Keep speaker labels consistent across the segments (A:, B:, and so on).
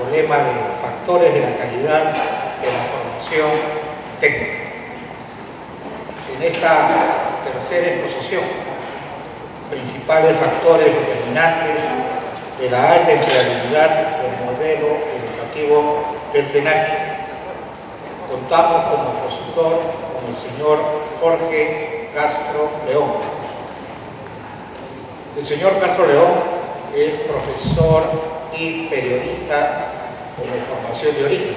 A: problema de factores de la calidad de la formación técnica. En esta tercera exposición, principales factores determinantes de la alta empleabilidad del modelo educativo del SENACI, contamos como expositor con el señor Jorge Castro León. El señor Castro León es profesor y periodista con formación de origen.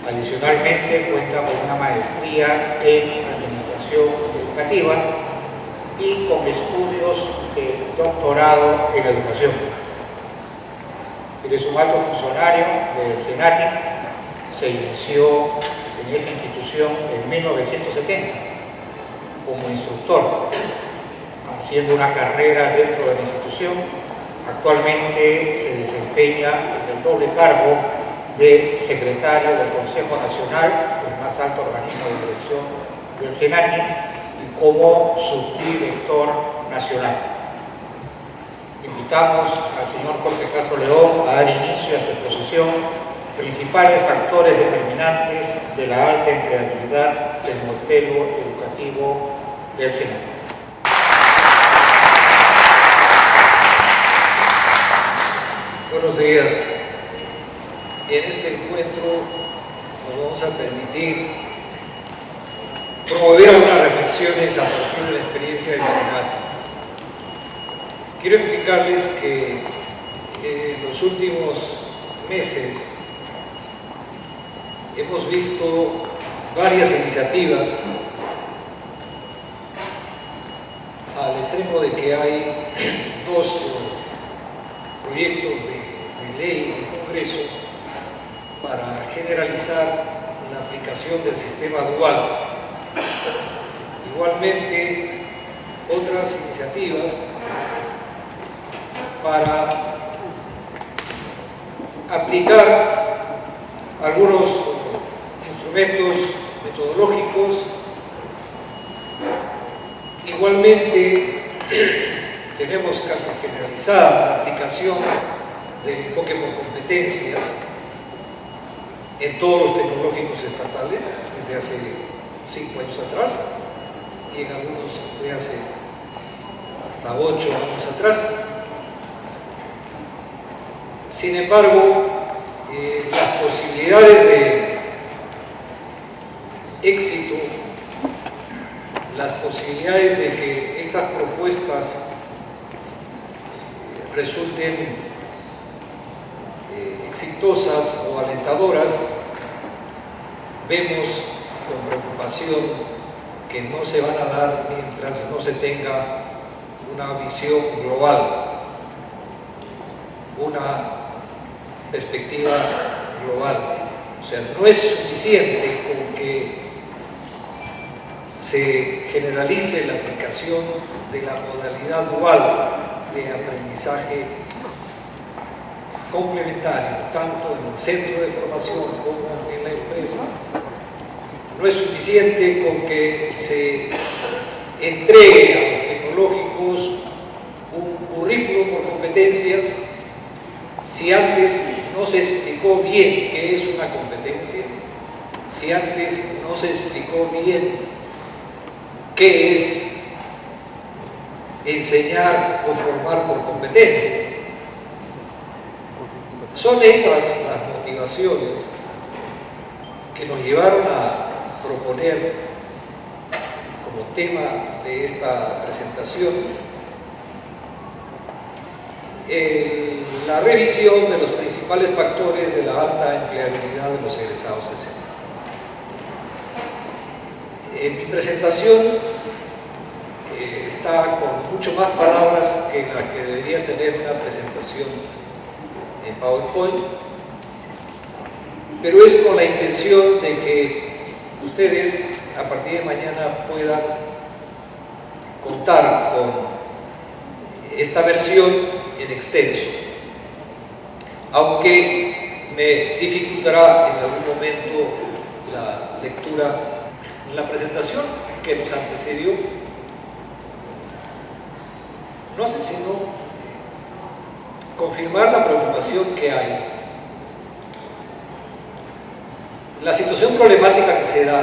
A: Adicionalmente cuenta con una maestría en administración educativa y con estudios de doctorado en educación. Él es un alto funcionario del SENACI, se inició en esta institución en 1970 como instructor, haciendo una carrera dentro de la institución. Actualmente se desempeña en el doble cargo de secretario del Consejo Nacional, el más alto organismo de dirección del SENACI, y como subdirector nacional. Invitamos al señor Jorge Castro León a dar inicio a su exposición, principales factores determinantes de la alta empleabilidad del modelo educativo del SENACI.
B: Buenos días. En este encuentro nos vamos a permitir promover algunas reflexiones a partir de la experiencia del SENACI. Quiero explicarles que en los últimos meses hemos visto varias iniciativas al extremo de que hay dos proyectos de ley en el Congreso para generalizar la aplicación del sistema dual. Igualmente, otras iniciativas para aplicar algunos instrumentos metodológicos. Igualmente, tenemos casi generalizada la aplicación del enfoque por competencias en todos los tecnológicos estatales desde hace 5 años atrás y en algunos de hace hasta 8 años atrás. Sin embargo, las posibilidades de éxito, las posibilidades de que estas propuestas resulten exitosas o alentadoras, vemos con preocupación que no se van a dar mientras no se tenga una visión global, una perspectiva global. O sea, no es suficiente con que se generalice la aplicación de la modalidad dual de aprendizaje complementario, tanto en el centro de formación como en la empresa. No es suficiente con que se entregue a los tecnológicos un currículo por competencias si antes no se explicó bien qué es una competencia, si antes no se explicó bien qué es enseñar o formar por competencias. Son esas las motivaciones que nos llevaron a proponer como tema de esta presentación la revisión de los principales factores de la alta empleabilidad de los egresados del SENACI. En mi presentación está con mucho más palabras que la que debería tener una presentación en PowerPoint, pero es con la intención de que ustedes a partir de mañana puedan contar con esta versión en extenso, aunque me dificultará en algún momento la lectura en la presentación que nos antecedió. No hace sino confirmar la preocupación que hay la situación problemática que se da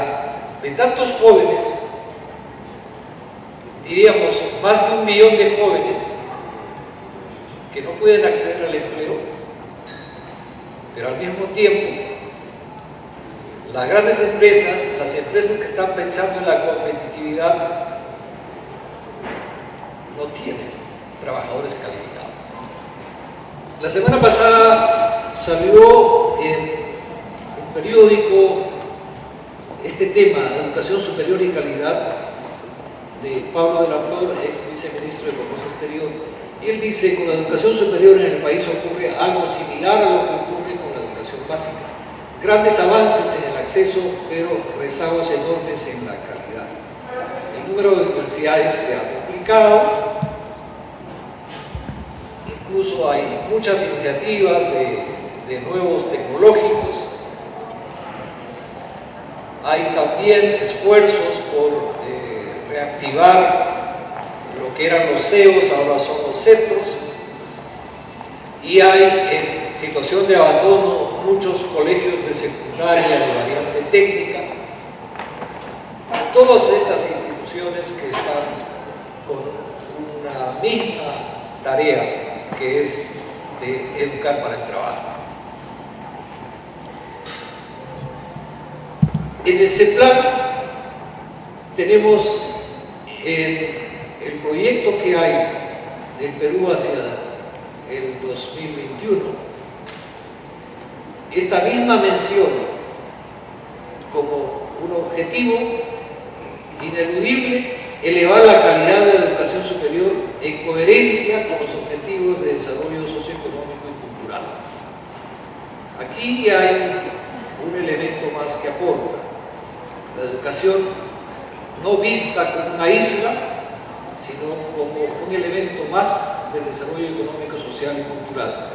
B: de tantos jóvenes, diríamos más de 1 millón de jóvenes que no pueden acceder al empleo, pero al mismo tiempo las grandes empresas, las empresas que están pensando en la competitividad, no tienen trabajadores calificados. La semana pasada salió en un periódico este tema, Educación Superior y Calidad, de Pablo de la Flor, ex viceministro de Comercio Exterior, y él dice: con la educación superior en el país ocurre algo similar a lo que ocurre con la educación básica. Grandes avances en el acceso, pero rezagos enormes en la calidad. El número de universidades se ha duplicado, incluso hay muchas iniciativas de nuevos tecnológicos, hay también esfuerzos por reactivar lo que eran los CEOs, ahora son los CETROS, y hay en situación de abandono muchos colegios de secundaria de variante técnica. Todas estas instituciones que están con una misma tarea, que es de educar para el trabajo. En ese plan tenemos el proyecto que hay del Perú hacia el 2021, esta misma mención como un objetivo ineludible: elevar la calidad de la educación superior en coherencia con los objetivos de desarrollo socioeconómico y cultural. Aquí hay un elemento más que aporta: la educación no vista como una isla, sino como un elemento más del desarrollo económico, social y cultural.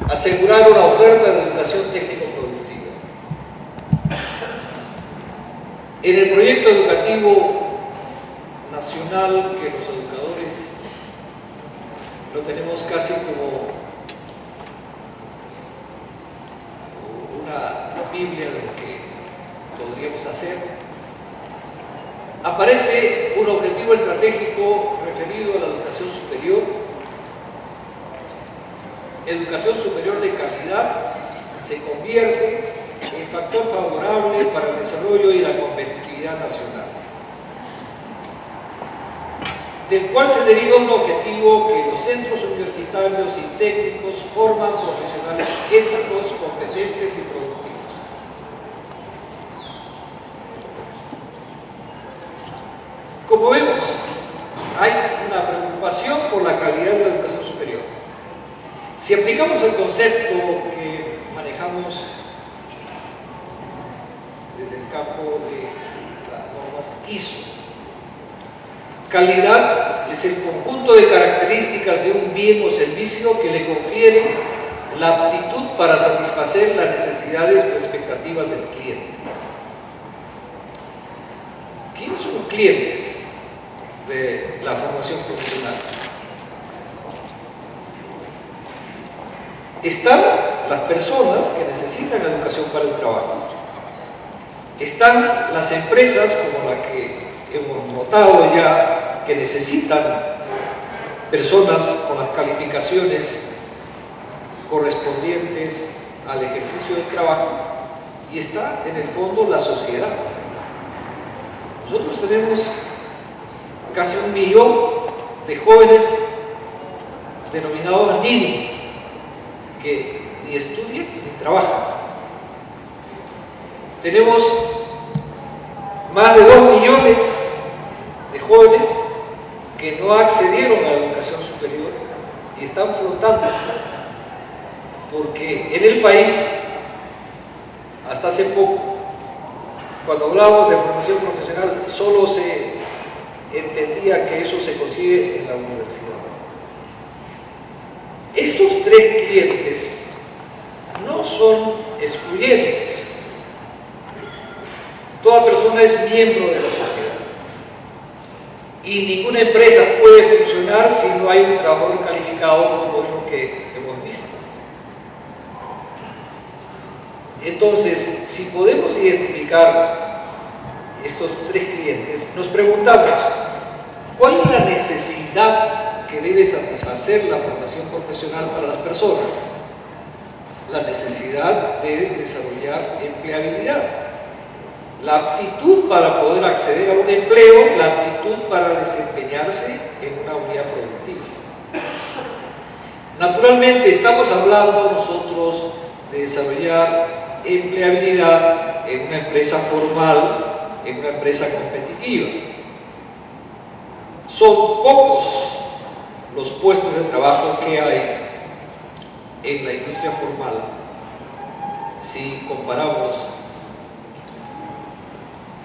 B: Asegurar una oferta de educación técnico-productiva. En el proyecto educativo nacional, que los educadores lo tenemos casi como una Biblia de lo que podríamos hacer, aparece un objetivo estratégico referido a la educación superior de calidad. Se convierte en factor favorable para el desarrollo y la competitividad nacional, del cual se deriva un objetivo: que los centros universitarios y técnicos forman profesionales éticos, competentes y productivos. Como vemos, hay una preocupación por la calidad de la educación superior. Si aplicamos el concepto que manejamos desde el campo de las normas ISO, calidad es el conjunto de características de un bien o servicio que le confieren la aptitud para satisfacer las necesidades o expectativas del cliente. ¿Quiénes son los clientes de la formación profesional? Están las personas que necesitan educación para el trabajo. Están las empresas, como la que hemos notado ya, que necesitan personas con las calificaciones correspondientes al ejercicio del trabajo. Y está, en el fondo, la sociedad. Nosotros tenemos casi 1 millón de jóvenes denominados ninis, que ni estudian ni trabajan. Tenemos más de 2 millones de jóvenes que no accedieron a la educación superior y están flotando, porque en el país, hasta hace poco, cuando hablábamos de formación profesional, solo se entendía que eso se consigue en la universidad. Estos 3 clientes no son excluyentes. Toda persona es miembro de la sociedad y ninguna empresa puede funcionar si no hay un trabajador calificado, como es lo que hemos visto. Entonces, si podemos identificar estos tres clientes, nos preguntamos, ¿cuál es la necesidad que debe satisfacer la formación profesional para las personas? La necesidad de desarrollar empleabilidad, la aptitud para poder acceder a un empleo, la aptitud para desempeñarse en una unidad productiva. Naturalmente, estamos hablando nosotros de desarrollar empleabilidad en una empresa formal, en una empresa competitiva. Son pocos los puestos de trabajo que hay en la industria formal si comparamos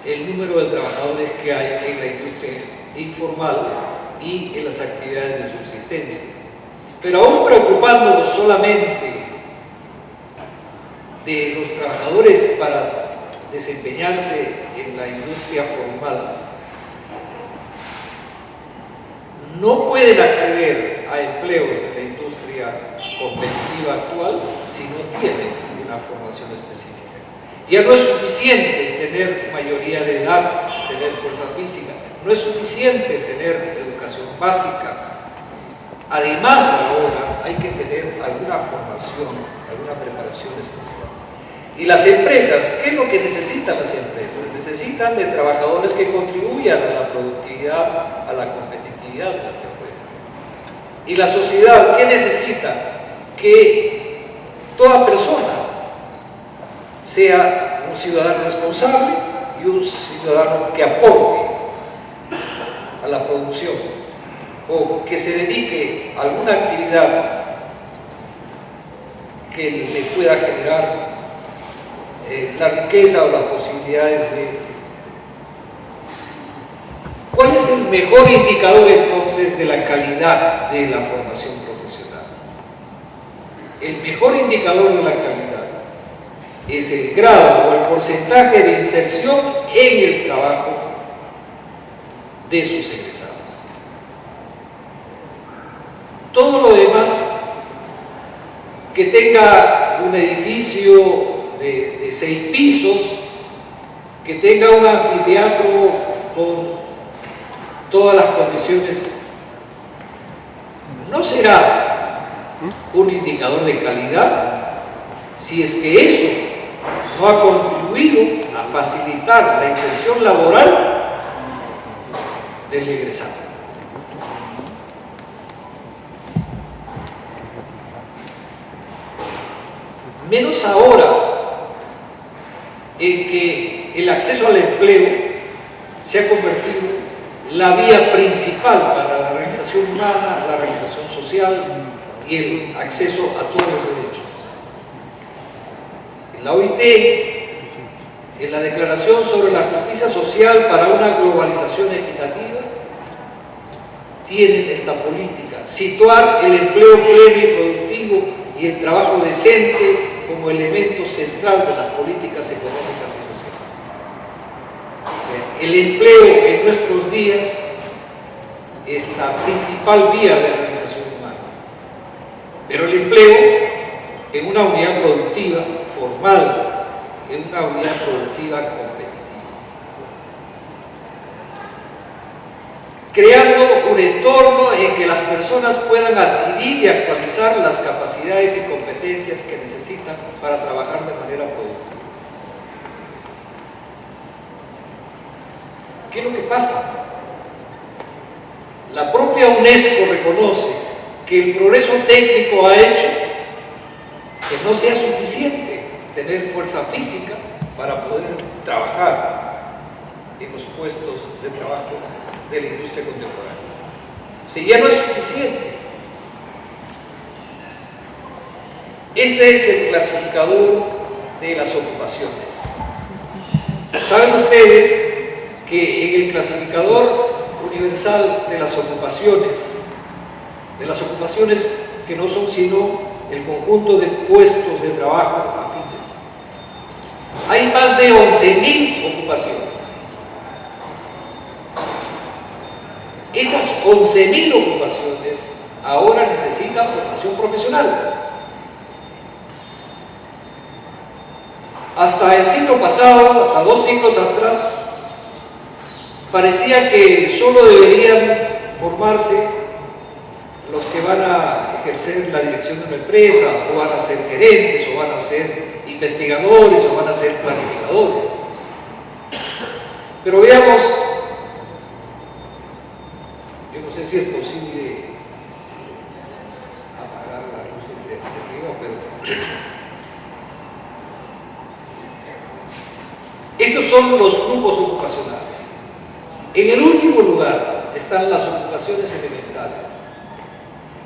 B: el número de trabajadores que hay en la industria informal y en las actividades de subsistencia. Pero aún preocupándonos solamente de los trabajadores para desempeñarse en la industria formal, no pueden acceder a empleos de la industria competitiva actual si no tienen una formación específica. Ya no es suficiente tener mayoría de edad, tener fuerza física, no es suficiente tener educación básica. Además, ahora hay que tener alguna formación, alguna preparación especial. Y las empresas, ¿qué es lo que necesitan las empresas? Necesitan de trabajadores que contribuyan a la productividad, a la competitividad de las empresas. Y la sociedad, ¿qué necesita? Que toda persona sea un ciudadano responsable y un ciudadano que aporte a la producción o que se dedique a alguna actividad que le pueda generar la riqueza o las posibilidades de existir. ¿Cuál es el mejor indicador entonces de la calidad de la formación profesional? El mejor indicador de la calidad es el grado o el porcentaje de inserción en el trabajo de sus egresados. Todo lo demás, que tenga un edificio de 6 pisos, que tenga un anfiteatro con todas las condiciones, no será un indicador de calidad si es que eso no ha contribuido a facilitar la inserción laboral del egresado. Menos ahora en que el acceso al empleo se ha convertido en la vía principal para la realización humana, la realización social y el acceso a todos los derechos. En la OIT, en la Declaración sobre la Justicia Social para una Globalización Equitativa, tienen esta política: situar el empleo pleno y productivo y el trabajo decente como elemento central de las políticas económicas y sociales. O sea, el empleo en nuestros días es la principal vía de realización humana. Pero el empleo en una unidad productiva formal, en una unidad productiva competitiva. Creando un entorno en que las personas puedan adquirir y actualizar las capacidades y competencias que necesitan para trabajar de manera productiva. ¿Qué es lo que pasa? La propia UNESCO reconoce que el progreso técnico ha hecho que no sea suficiente tener fuerza física para poder trabajar en los puestos de trabajo de la industria contemporánea. Si ya no es suficiente. Este es el clasificador de las ocupaciones. Saben ustedes que en el clasificador universal de las ocupaciones que no son sino el conjunto de puestos de trabajo afines, hay más de 11.000 ocupaciones. Esas 11.000 ocupaciones ahora necesitan formación profesional. Hasta el siglo pasado, hasta 2 siglos atrás, parecía que solo deberían formarse los que van a ejercer la dirección de una empresa, o van a ser gerentes, o van a ser investigadores, o van a ser planificadores. Pero veamos, yo no sé si es posible apagar las luces de arriba, pero estos son los grupos ocupacionales. En el último lugar están las ocupaciones elementales.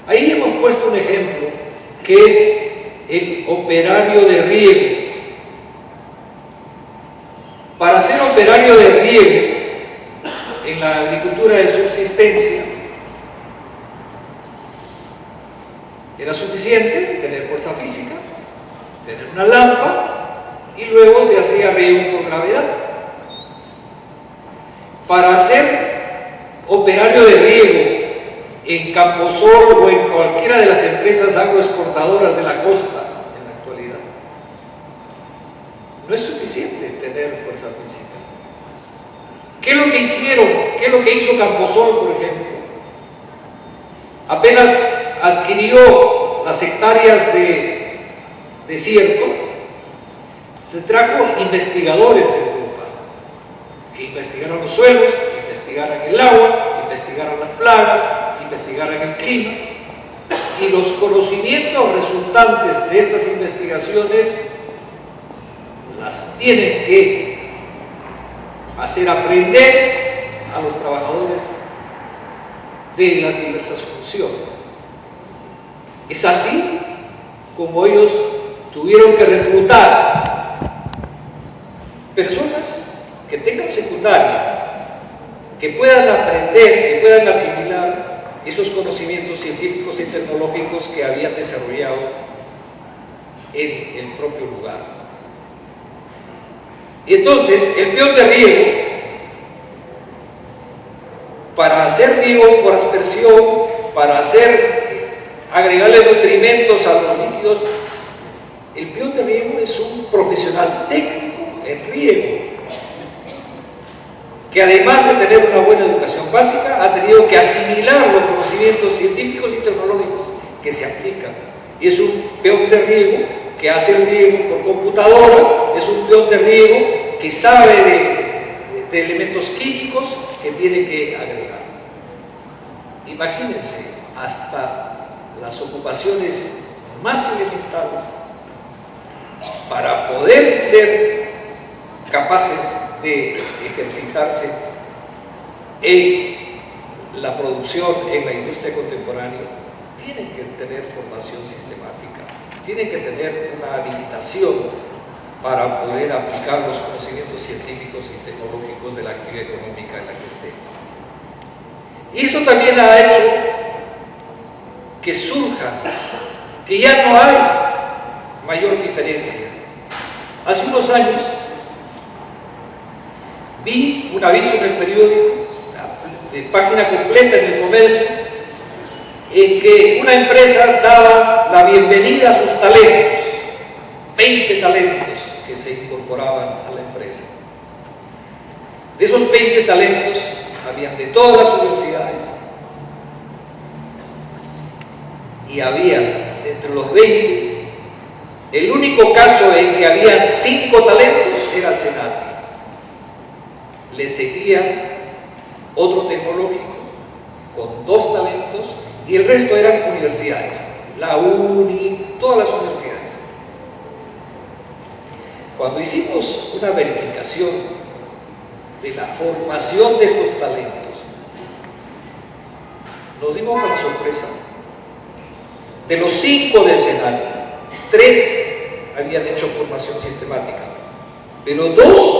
B: Ahí hemos puesto un ejemplo que es el operario de riego. Para ser operario de riego en la agricultura de subsistencia era suficiente tener fuerza física, tener una lámpara y luego se hacía riego por gravedad. Para ser operario de riego en Camposol o en cualquiera de las empresas agroexportadoras de la costa en la actualidad, no es suficiente tener fuerza física. ¿Qué es lo que hicieron? ¿Qué es lo que hizo Camposol, por ejemplo? Apenas adquirió las hectáreas de desierto, se trajo investigadores de Europa que investigaran los suelos, investigaran el agua, investigaran las plagas, investigaran el clima, y los conocimientos resultantes de estas investigaciones las tienen que hacer aprender a los trabajadores de las diversas funciones. Es así como ellos tuvieron que reclutar personas que tengan secundaria, que puedan aprender, que puedan asimilar esos conocimientos científicos y tecnológicos que habían desarrollado en el propio lugar. Y entonces el peón de riego, para hacer riego por aspersión, para agregarle nutrimentos a los líquidos, el peón de riego es un profesional técnico en riego, que además de tener una buena educación básica, ha tenido que asimilar los conocimientos científicos y tecnológicos que se aplican. Y es un peón de riego que hace el riego por computadora, es un peón de riego que sabe de elementos químicos que tiene que agregar. Imagínense, hasta las ocupaciones más elementales, para poder ser capaces de ejercitarse en la producción, en la industria contemporánea, tienen que tener formación sistemática, tienen que tener una habilitación para poder aplicar los conocimientos científicos y tecnológicos de la actividad económica en la que estén. Y esto también ha hecho que surja, que ya no hay mayor diferencia. Hace unos años vi un aviso en el periódico, de página completa en el Comercio, en que una empresa daba la bienvenida a sus talentos, 20 talentos que se incorporaban a la empresa. De esos 20 talentos, habían de todas las universidades, y había entre los 20, el único caso en que habían 5 talentos era Senati. Le seguía otro tecnológico con 2 talentos y el resto eran universidades, la UNI, todas las universidades. Cuando hicimos una verificación de la formación de estos talentos, nos dimos con la sorpresa. De los 5 del Senati, 3 habían hecho formación sistemática, pero 2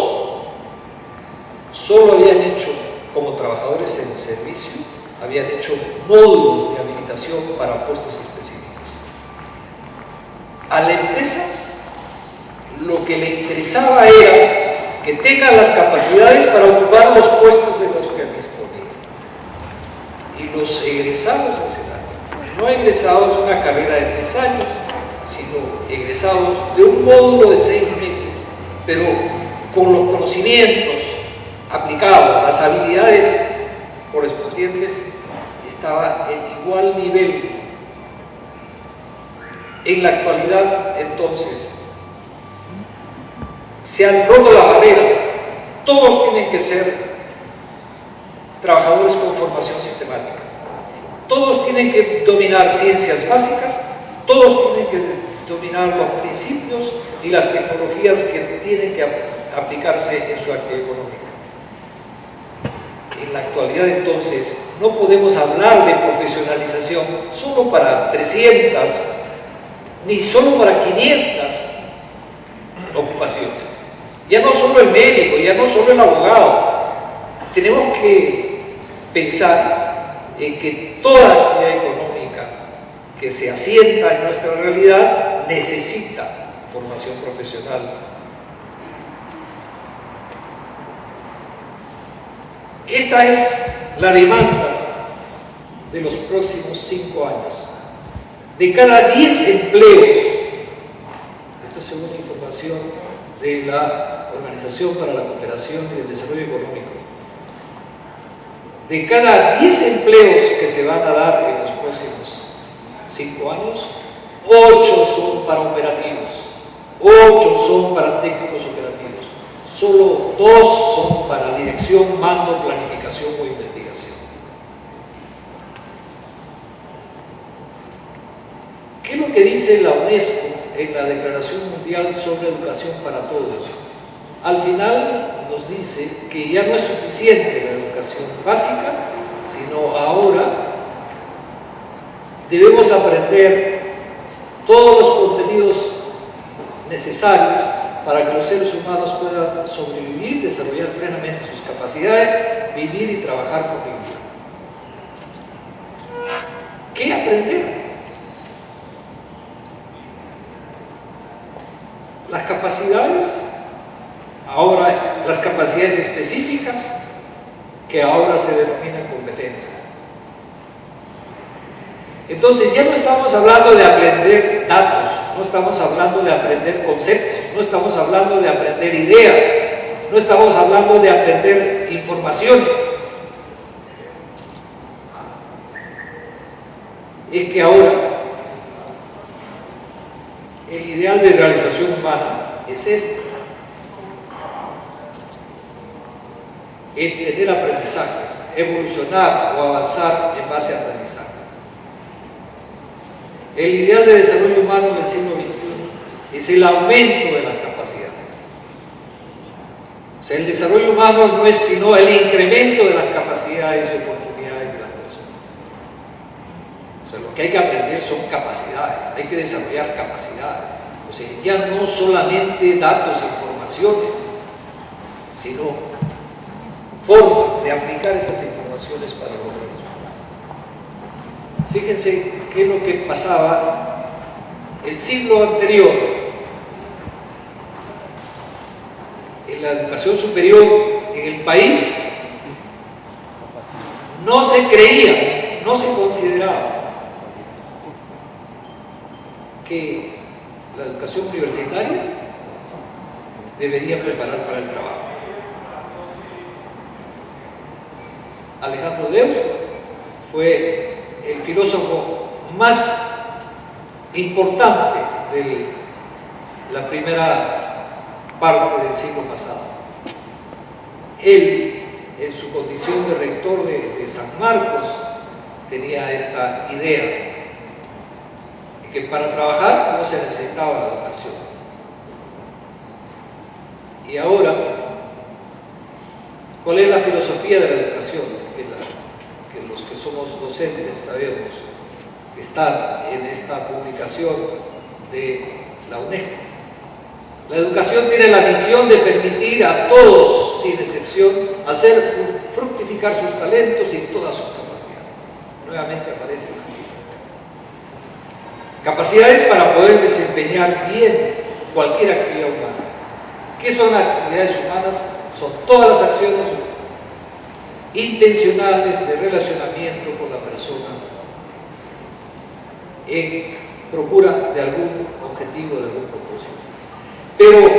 B: solo habían hecho, como trabajadores en servicio, habían hecho módulos de habilitación para puestos específicos. A la empresa lo que le interesaba era que tengan las capacidades para ocupar los puestos de los que disponían. Y los egresados del Senati, no egresados de una carrera de 3 años, sino egresados de un módulo de 6 meses pero con los conocimientos aplicados, las habilidades correspondientes, estaba en igual nivel. En la actualidad, entonces, se han roto las barreras. Todos tienen que ser trabajadores con formación sistemática. Todos tienen que dominar ciencias básicas, todos tienen que dominar los principios y las tecnologías que tienen que aplicarse en su actividad económica. En la actualidad, entonces, no podemos hablar de profesionalización solo para 300, ni solo para 500 ocupaciones. Ya no solo el médico, ya no solo el abogado. Tenemos que pensar en que toda actividad económica que se asienta en nuestra realidad necesita formación profesional. Esta es la demanda de los próximos 5 años. De cada 10 empleos, esto es según información de la Organización para la Cooperación y el Desarrollo Económico, de cada 10 empleos que se van a dar en los próximos 5 años, 8 son para operativos, 8 son para técnicos operativos, solo 2 son para dirección, mando, planificación o investigación. ¿Qué es lo que dice la UNESCO en la Declaración Mundial sobre Educación para Todos? Al final nos dice que ya no es suficiente la educación básica, sino ahora debemos aprender todos los contenidos necesarios para que los seres humanos puedan sobrevivir, desarrollar plenamente sus capacidades, vivir y trabajar con dignidad. ¿Qué aprender? Las capacidades, ahora las capacidades específicas que ahora se denominan competencias. Entonces ya no estamos hablando de aprender datos, no estamos hablando de aprender conceptos, no estamos hablando de aprender ideas, no estamos hablando de aprender informaciones. Es que ahora el ideal de realización humana es esto: el tener aprendizajes, evolucionar o avanzar en base a aprendizajes. El ideal de desarrollo humano en el siglo XXI es el aumento de las capacidades. O sea, el desarrollo humano no es sino el incremento de las capacidades y oportunidades de las personas. O sea, lo que hay que aprender son capacidades, hay que desarrollar capacidades. O sea, ya no solamente datos e informaciones, sino formas de aplicar esas informaciones para lograr los resultados. Fíjense qué es lo que pasaba el siglo anterior. En la educación superior en el país no se creía, no se consideraba que la educación universitaria debería preparar para el trabajo. Alejandro Deusto fue el filósofo más importante de la primera parte del siglo pasado. Él, en su condición de rector de San Marcos, tenía esta idea de que para trabajar no se necesitaba la educación. Y ahora, ¿cuál es la filosofía de la educación? Que los que somos docentes sabemos que está en esta publicación de la UNESCO. La educación tiene la misión de permitir a todos, sin excepción, hacer fructificar sus talentos y todas sus capacidades. Nuevamente aparecen las capacidades para poder desempeñar bien cualquier actividad humana. ¿Qué son actividades humanas? Son todas las acciones intencionales de relacionamiento con la persona en procura de algún objetivo, de algún propósito. Pero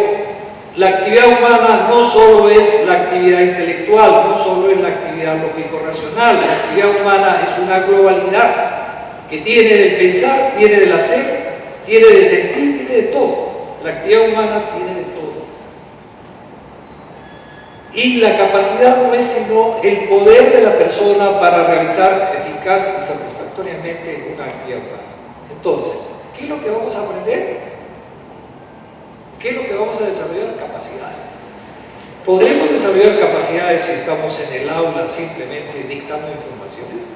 B: La actividad humana no solo es la actividad intelectual, no solo es la actividad lógico-racional, la actividad humana es una globalidad que tiene del pensar, tiene del hacer, tiene de sentir, tiene de todo. La actividad humana tiene de todo. Y la capacidad no es sino el poder de la persona para realizar eficaz y satisfactoriamente una actividad humana. Entonces, ¿qué es lo que vamos a aprender? ¿Qué es lo que vamos a desarrollar? Capacidades. ¿Podremos desarrollar capacidades si estamos en el aula simplemente dictando informaciones?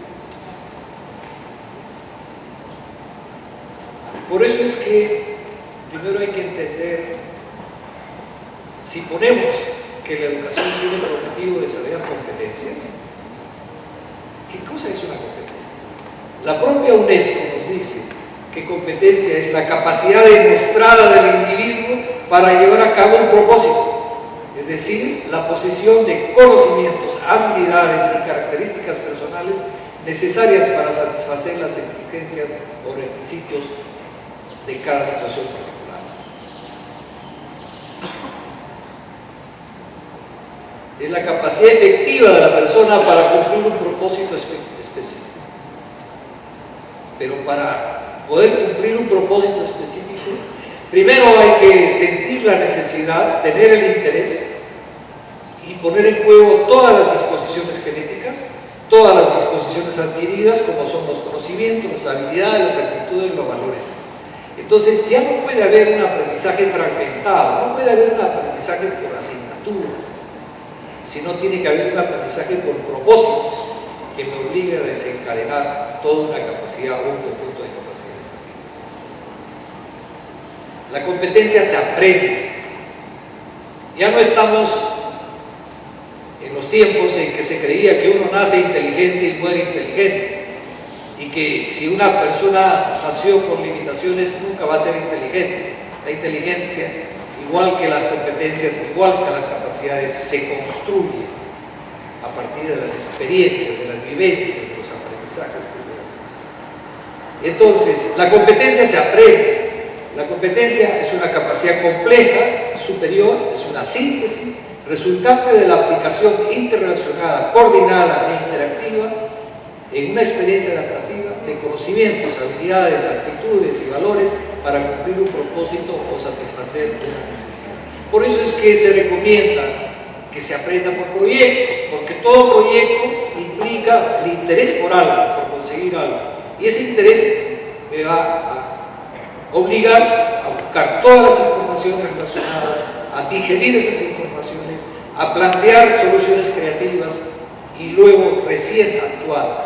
B: Por eso es que primero hay que entender, si ponemos que la educación tiene por objetivo desarrollar competencias, ¿qué cosa es una competencia? La propia UNESCO nos dice que competencia es la capacidad demostrada del individuo para llevar a cabo un propósito, es decir, la posesión de conocimientos, habilidades y características personales necesarias para satisfacer las exigencias o requisitos de cada situación particular. Es la capacidad efectiva de la persona para cumplir un propósito específico. Pero para poder cumplir un propósito específico, primero hay que sentir la necesidad, tener el interés y poner en juego todas las disposiciones genéticas, todas las disposiciones adquiridas, como son los conocimientos, las habilidades, las actitudes, los valores. Entonces ya no puede haber un aprendizaje fragmentado, no puede haber un aprendizaje por asignaturas, sino tiene que haber un aprendizaje por propósitos que me obligue a desencadenar toda una capacidad o un conjunto de capacidades. La competencia se aprende. Ya no estamos en los tiempos en que se creía que uno nace inteligente y muere inteligente, y que si una persona nació con limitaciones nunca va a ser inteligente. La inteligencia, igual que las competencias, igual que las capacidades, se construye a partir de las experiencias, de las vivencias, de los aprendizajes que tenemos. Entonces, la competencia se aprende. La competencia es una capacidad compleja, superior, es una síntesis resultante de la aplicación interrelacionada, coordinada e interactiva en una experiencia adaptativa de conocimientos, habilidades, actitudes y valores para cumplir un propósito o satisfacer una necesidad. Por eso es que se recomienda que se aprenda por proyectos, porque todo proyecto implica el interés por algo, por conseguir algo. Y ese interés me va a obligar a buscar todas las informaciones relacionadas, a digerir esas informaciones, a plantear soluciones creativas y luego recién actuar.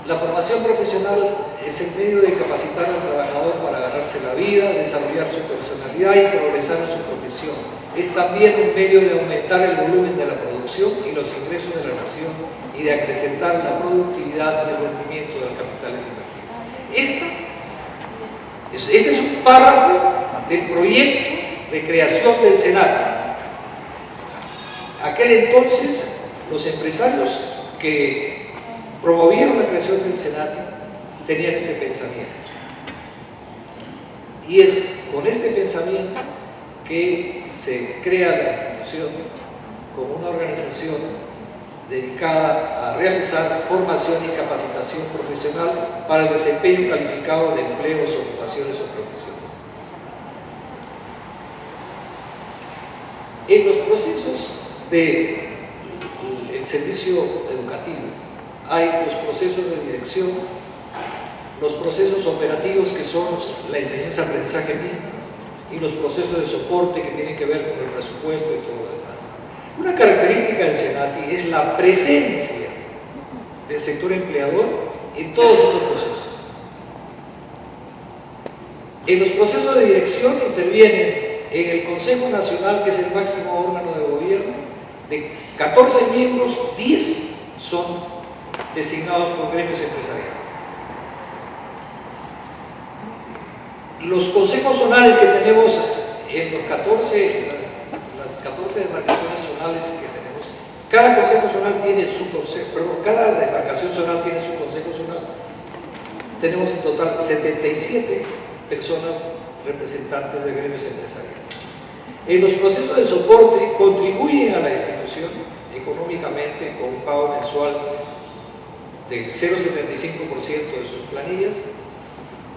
B: La formación profesional es el medio de capacitar al trabajador para ganarse la vida, desarrollar su personalidad y progresar en su profesión. Es también un medio de aumentar el volumen de la producción y los ingresos de la nación y de acrecentar la productividad y el rendimiento de los capitales invertidos. Este es un párrafo del proyecto de creación del Senat. Aquel entonces, los empresarios que promovieron la creación del Senat tenían este pensamiento. Y es con este pensamiento que se crea la institución como una organización dedicada a realizar formación y capacitación profesional para el desempeño calificado de empleos, ocupaciones o profesiones. En los procesos del servicio educativo hay los procesos de dirección, los procesos operativos que son la enseñanza-aprendizaje mismo y los procesos de soporte que tienen que ver con el presupuesto y todo lo demás. Una característica del Senati es la presencia del sector empleador en todos estos procesos. En los procesos de dirección intervienen en el Consejo Nacional, que es el máximo órgano de gobierno, de 14 miembros, 10 son designados por gremios empresariales. Los consejos zonales que tenemos en los 14 demarcaciones zonales que tenemos, cada consejo zonal tiene su consejo, cada demarcación zonal tiene su consejo zonal. tenemos en total 77 personas representantes de gremios empresariales. En los procesos de soporte contribuyen a la institución económicamente con un pago mensual del 0,75% de sus planillas,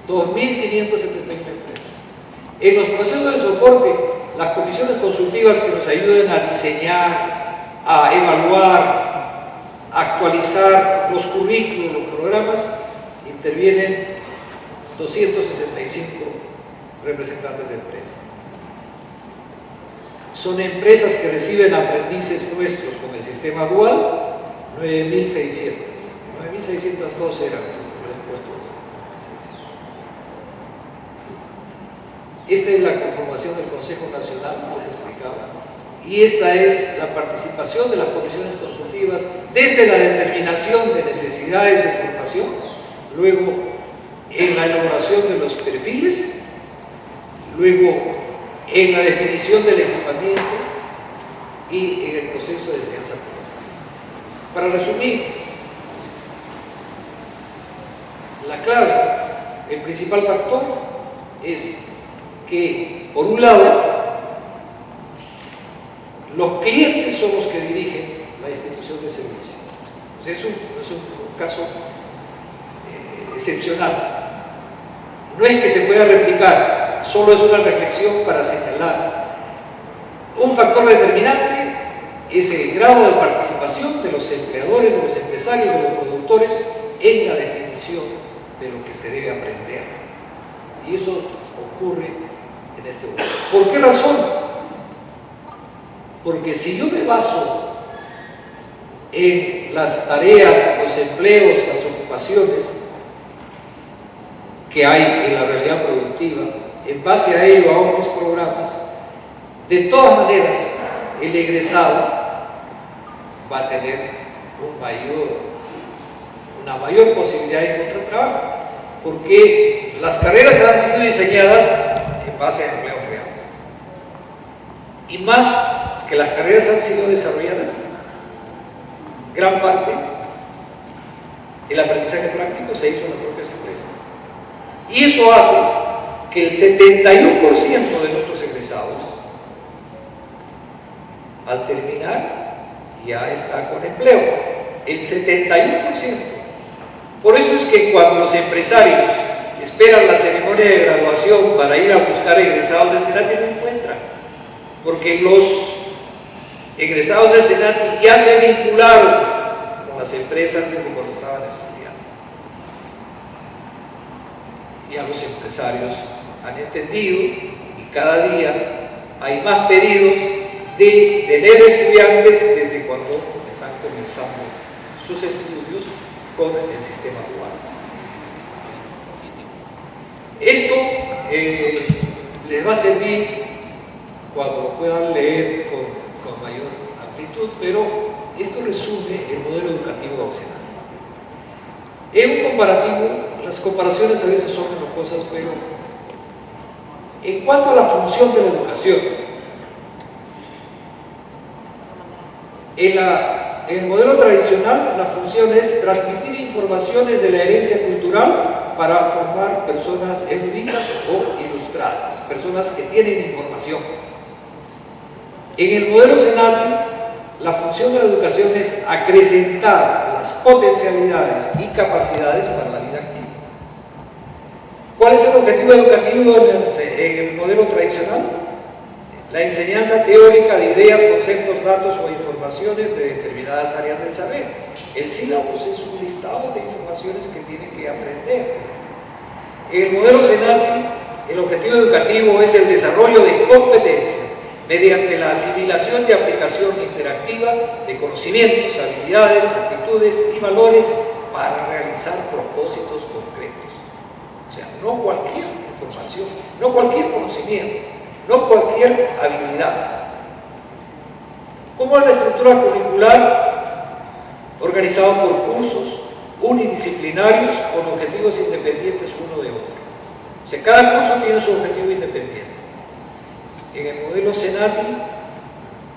B: 2.571 empresas. En los procesos de soporte, las comisiones consultivas que nos ayudan a diseñar, a evaluar, a actualizar los currículos, los programas, intervienen 265 representantes de empresas. Son empresas que reciben aprendices nuestros con el sistema dual, 9.600. 9.602 eran el puesto. Esta es la conformación del Consejo Nacional, les he explicado, y esta es la participación de las comisiones consultivas desde la determinación de necesidades de formación, luego en la elaboración de los perfiles, luego en la definición del equipamiento y en el proceso de enseñanza-aprendizaje. Para resumir, la clave, el principal factor es que, por un lado, los clientes son los que dirigen la institución de servicio. O sea, es un caso excepcional. No es que se pueda replicar, solo es una reflexión para señalar. Un factor determinante es el grado de participación de los empleadores, de los empresarios, de los productores en la definición de lo que se debe aprender. Y eso ocurre en este momento. ¿Por qué razón? Porque si yo me baso en las tareas, los empleos, las ocupaciones que hay en la realidad productiva, en base a ello hago mis programas, de todas maneras el egresado va a tener una mayor posibilidad de encontrar trabajo, porque las carreras han sido diseñadas en base a empleos reales. Y más que las carreras han sido desarrolladas, gran parte del aprendizaje práctico se hizo en las propias empresas. Y eso hace que el 71% de nuestros egresados, al terminar, ya está con empleo. El 71%. Por eso es que cuando los empresarios esperan la ceremonia de graduación para ir a buscar egresados del SENATI, no encuentran. Porque los egresados del SENATI ya se vincularon con las empresas desde cuando estaban estudiando. Ya los empresarios han entendido y cada día hay más pedidos de tener estudiantes desde cuando están comenzando sus estudios con el sistema dual. Esto les va a servir cuando lo puedan leer con mayor amplitud, pero esto resume el modelo educativo del SENATI. En un comparativo, las comparaciones a veces son enojosas, pero en cuanto a la función de la educación, en el modelo tradicional, la función es transmitir informaciones de la herencia cultural para formar personas eruditas o ilustradas, personas que tienen información. En el modelo SENATI, la función de la educación es acrecentar las potencialidades y capacidades para la vida activa. ¿Cuál es el objetivo educativo en el modelo tradicional? La enseñanza teórica de ideas, conceptos, datos o informaciones de determinadas áreas del saber. El sílabus es un listado de informaciones que tienen que aprender. En el modelo SENATI, el objetivo educativo es el desarrollo de competencias mediante la asimilación y aplicación interactiva de conocimientos, habilidades, actitudes y valores para realizar propósitos concretos. O sea, no cualquier información, no cualquier conocimiento, no cualquier habilidad. ¿Cómo es la estructura curricular? Organizado por cursos unidisciplinarios con objetivos independientes uno de otro. O sea, cada curso tiene su objetivo independiente. En el modelo SENATI,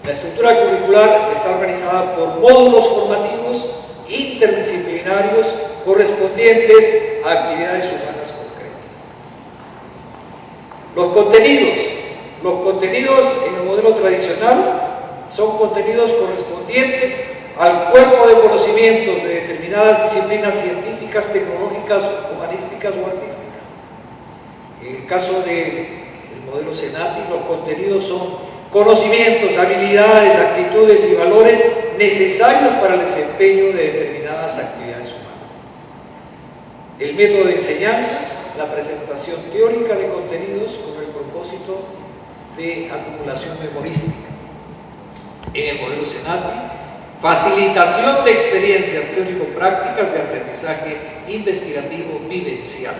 B: la estructura curricular está organizada por módulos formativos interdisciplinarios correspondientes a actividades humanas concretas. Los contenidos en el modelo tradicional son contenidos correspondientes al cuerpo de conocimientos de determinadas disciplinas científicas, tecnológicas, humanísticas o artísticas. En el caso del modelo CENATI, los contenidos son conocimientos, habilidades, actitudes y valores necesarios para el desempeño de determinadas actividades humanas. El método de enseñanza, la presentación teórica de contenidos con el propósito de acumulación memorística. En el modelo CENATI, facilitación de experiencias teórico-prácticas de aprendizaje investigativo vivencial.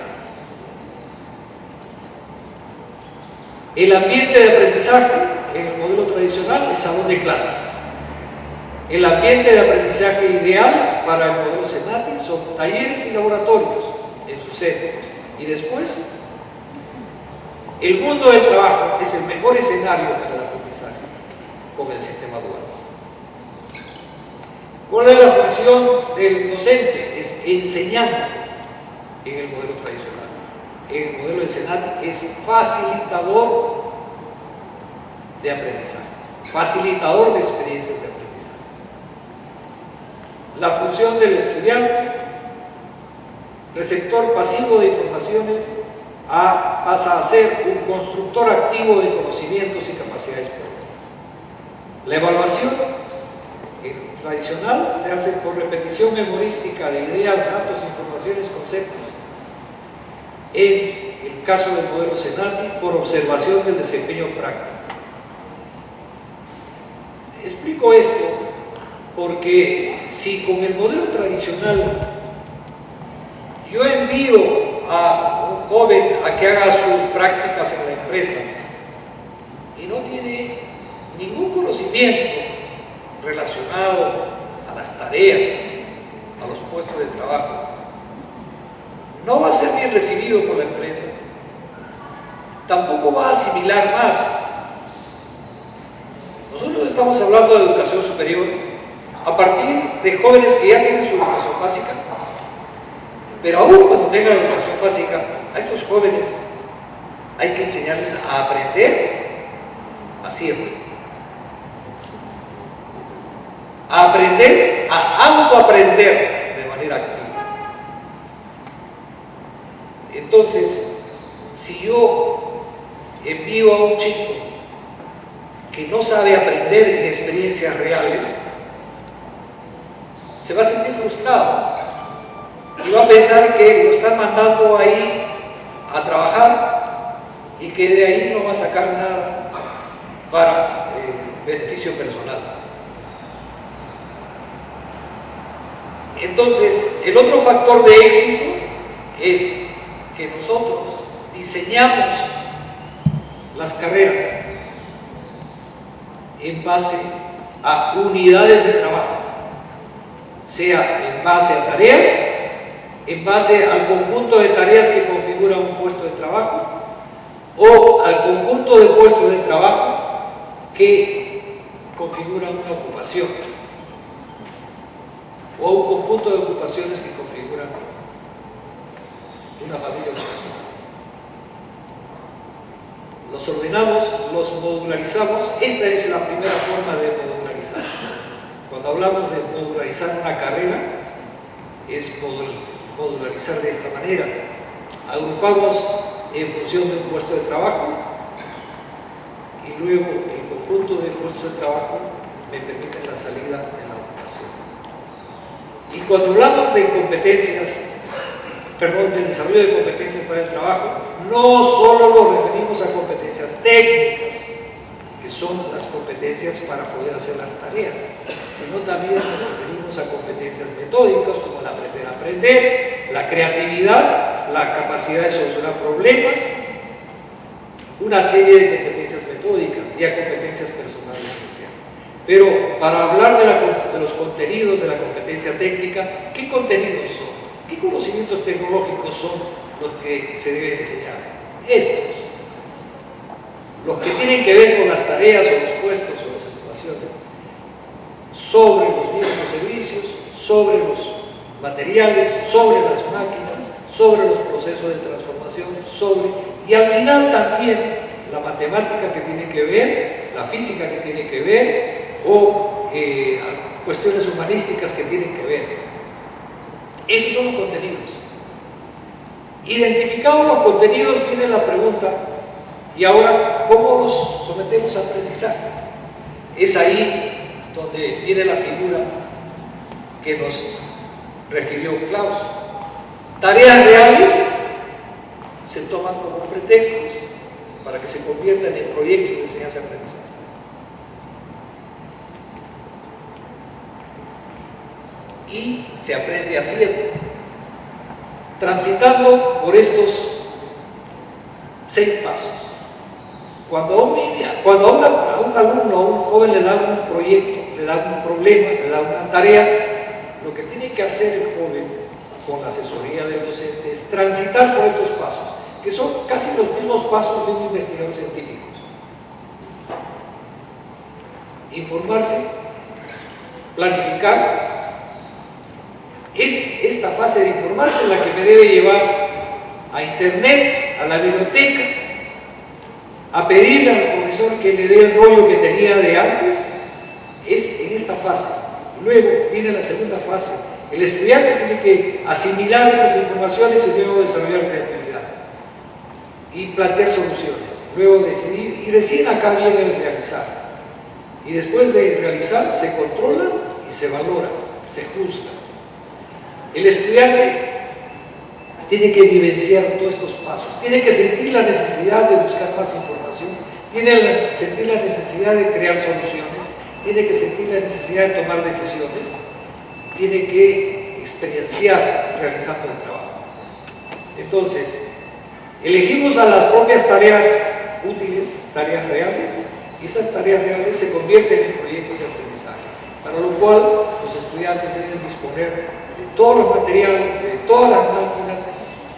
B: El ambiente de aprendizaje en el modelo tradicional, el salón de clase. El ambiente de aprendizaje ideal para el modelo CENATI son talleres y laboratorios en sus centros. Y después, el mundo del trabajo es el mejor escenario para el aprendizaje con el sistema dual. ¿Cuál es la función del docente? Es enseñando en el modelo tradicional. En el modelo de CENATI es facilitador de aprendizajes, facilitador de experiencias de aprendizaje. La función del estudiante, receptor pasivo de informaciones, pasa a ser un constructor activo de conocimientos y capacidades propias. La evaluación tradicional se hace por repetición memorística de ideas, datos, informaciones, conceptos. En el caso del modelo CENATI, por observación del desempeño práctico. Explico esto porque si con el modelo tradicional yo envío a un joven a que haga sus prácticas en la empresa y no tiene ningún conocimiento relacionado a las tareas, a los puestos de trabajo, no va a ser bien recibido por la empresa, tampoco va a asimilar más. Nosotros estamos hablando de educación superior a partir de jóvenes que ya tienen su educación básica, pero aún cuando tengan educación básica, a estos jóvenes hay que enseñarles a aprender haciendo, a aprender, a autoaprender de manera activa. Entonces, si yo envío a un chico que no sabe aprender en experiencias reales, se va a sentir frustrado y va a pensar que lo están mandando ahí a trabajar y que de ahí no va a sacar nada para beneficio personal. Entonces, el otro factor de éxito es que nosotros diseñamos las carreras en base a unidades de trabajo, sea en base a tareas, en base al conjunto de tareas que configuran un puesto de trabajo o al conjunto de puestos de trabajo que configuran una ocupación o un conjunto de ocupaciones que configuran una familia ocupacional. Los ordenamos, los modularizamos. Esta es la primera forma de modularizar. Cuando hablamos de modularizar una carrera, es modularizar de esta manera. Agrupamos en función de un puesto de trabajo y luego el conjunto de puestos de trabajo me permiten la salida en la ocupación. Y cuando hablamos de competencias, del desarrollo de competencias para el trabajo, no solo nos referimos a competencias técnicas, que son las competencias para poder hacer las tareas, sino también nos referimos a competencias metódicas como el aprender a aprender, la creatividad, la capacidad de solucionar problemas, una serie de competencias metódicas y a competencias personales y sociales. Pero para hablar de los contenidos de la competencia técnica, ¿qué contenidos son? ¿Qué conocimientos tecnológicos son los que se deben enseñar? Estos, los que tienen que ver con las tareas o los puestos o las ocupaciones, sobre los bienes o servicios, sobre los materiales, sobre las máquinas, sobre los procesos de transformación, y al final también la matemática que tiene que ver, la física que tiene que ver, o cuestiones humanísticas que tienen que ver. Esos son los contenidos. Identificados los contenidos, viene la pregunta: ¿y ahora cómo los sometemos a aprendizaje? Es ahí donde viene la figura que nos refirió Klaus. Tareas reales se toman como pretextos para que se conviertan en proyectos de enseñanza-aprendizaje. Y se aprende haciendo, transitando por estos 6 pasos. Cuando a un alumno, a un joven le dan un proyecto, le dan un problema, le dan una tarea, lo que tiene que hacer el joven con la asesoría del docente es transitar por estos pasos, que son casi los mismos pasos de un investigador científico. Informarse, planificar. Es esta fase de informarse la que me debe llevar a internet, a la biblioteca, a pedirle al profesor que le dé el rollo que tenía de antes. Es en esta fase. Luego viene la segunda fase. El estudiante tiene que asimilar esas informaciones y luego desarrollar creatividad y plantear soluciones, luego decidir, y recién acá viene el realizar. Y después de realizar se controla y se valora, se juzga. El estudiante tiene que vivenciar todos estos pasos, tiene que sentir la necesidad de buscar más información, tiene que sentir la necesidad de crear soluciones, tiene que sentir la necesidad de tomar decisiones, tiene que experienciar realizando el trabajo. Entonces, elegimos a las propias tareas útiles, tareas reales, y esas tareas reales se convierten en proyectos de aprendizaje, para lo cual los estudiantes deben disponer de todos los materiales, de todas las máquinas,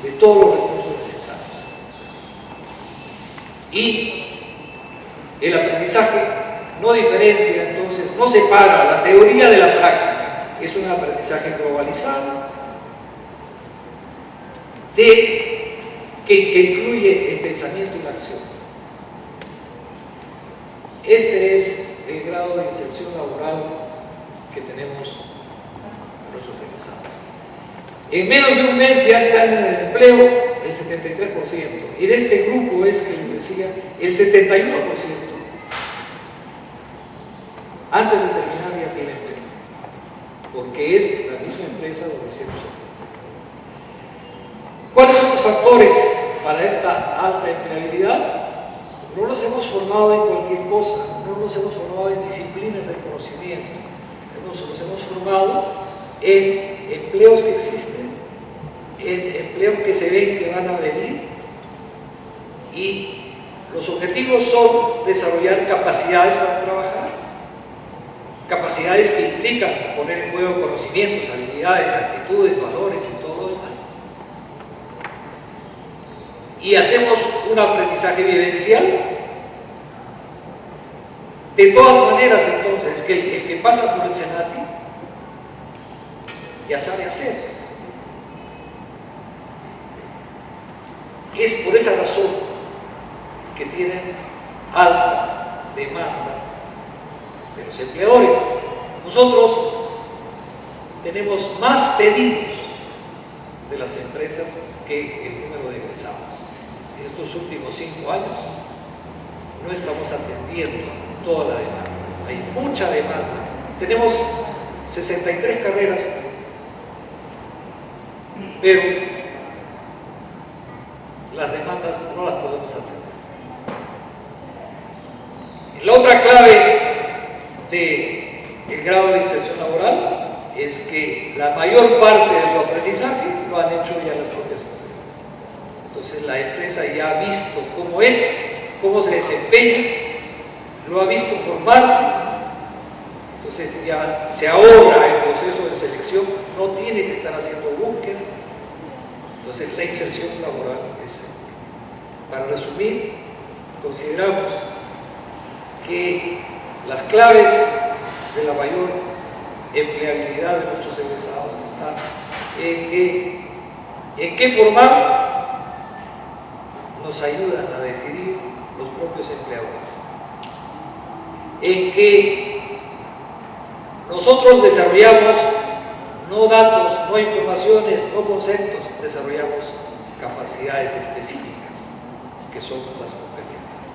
B: de todos los recursos necesarios. Y el aprendizaje no diferencia, entonces, no separa la teoría de la práctica. Es un aprendizaje globalizado que incluye el pensamiento y la acción. Este es el grado de inserción laboral que tenemos a nuestros egresados. En menos de un mes ya están en el empleo el 73%, y de este grupo es que les decía el 71% antes de terminar ya tiene empleo, porque es la misma empresa donde hicimos empresa. ¿Cuáles son los factores para esta alta empleabilidad? No nos hemos formado en cualquier cosa, no nos hemos formado en disciplinas del conocimiento, nos hemos formado en empleos que existen, en empleos que se ven que van a venir, y los objetivos son desarrollar capacidades para trabajar, capacidades que implican poner en juego conocimientos, habilidades, actitudes, valores y todo lo demás. Y hacemos un aprendizaje vivencial. De todas maneras, entonces, que el que pasa por el Senati ya sabe hacer. Es por esa razón que tienen alta demanda de los empleadores. Nosotros tenemos más pedidos de las empresas que el número de egresados. En estos últimos 5 años no estamos atendiendo toda la demanda. Hay mucha demanda. Tenemos 63 carreras, pero las demandas no las podemos atender. La otra clave del grado de inserción laboral es que la mayor parte de su aprendizaje lo han hecho ya las propias empresas. Entonces la empresa ya ha visto cómo es, cómo se desempeña, lo ha visto formarse, entonces ya se ahorra el proceso de selección, no tiene que estar haciendo búsquedas. Entonces la inserción laboral es, para resumir, consideramos que las claves de la mayor empleabilidad de nuestros egresados están en qué formar nos ayudan a decidir los propios empleadores, en que nosotros desarrollamos no datos, no informaciones, no conceptos, desarrollamos capacidades específicas que son las competencias.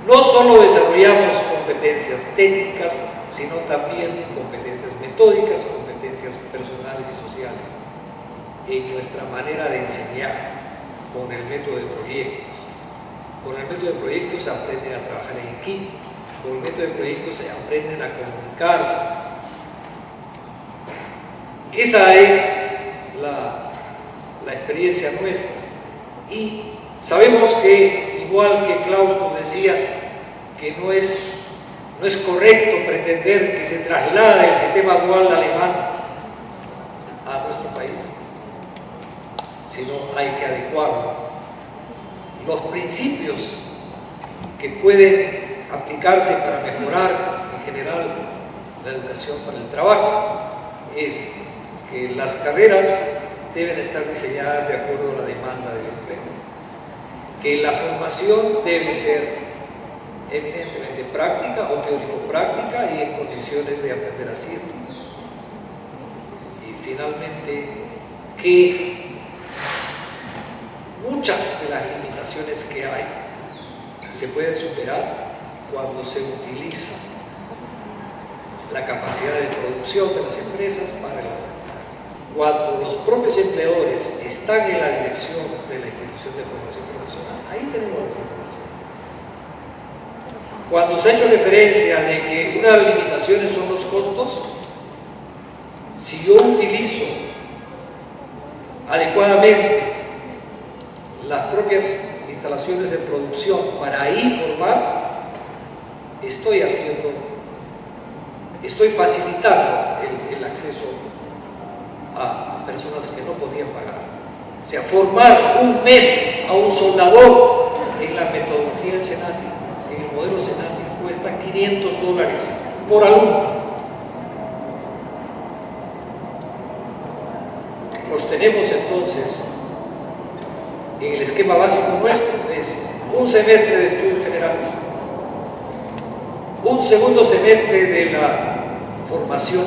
B: No solo desarrollamos competencias técnicas, sino también competencias metódicas, competencias personales y sociales en nuestra manera de enseñar con el método de proyectos. Con el método de proyectos se aprenden a trabajar en equipo, con el método de proyectos se aprenden a comunicarse. Esa es la experiencia nuestra. Y sabemos que, igual que Klaus nos decía, que no es correcto pretender que se traslade el sistema dual alemán a nuestro país, sino hay que adecuarlo. Los principios que pueden aplicarse para mejorar en general la educación para el trabajo es que las carreras deben estar diseñadas de acuerdo a la demanda del empleo, que la formación debe ser evidentemente práctica o teórico-práctica y en condiciones de aprender así. Y finalmente, que muchas de las limitaciones que hay se pueden superar cuando se utiliza la capacidad de producción de las empresas para el aprendizaje. Cuando los propios empleadores están en la dirección de la institución de formación profesional, ahí tenemos las informaciones. Cuando se ha hecho referencia de que una de las limitaciones son los costos, si yo utilizo adecuadamente las propias instalaciones de producción para ahí formar, estoy facilitando el acceso a personas que no podían pagar. O sea, formar un mes a un soldador en la metodología del Senati, en el modelo Senati, cuesta $500 por alumno. Los tenemos entonces en el esquema básico nuestro, es un semestre de estudios generales, un segundo semestre de la formación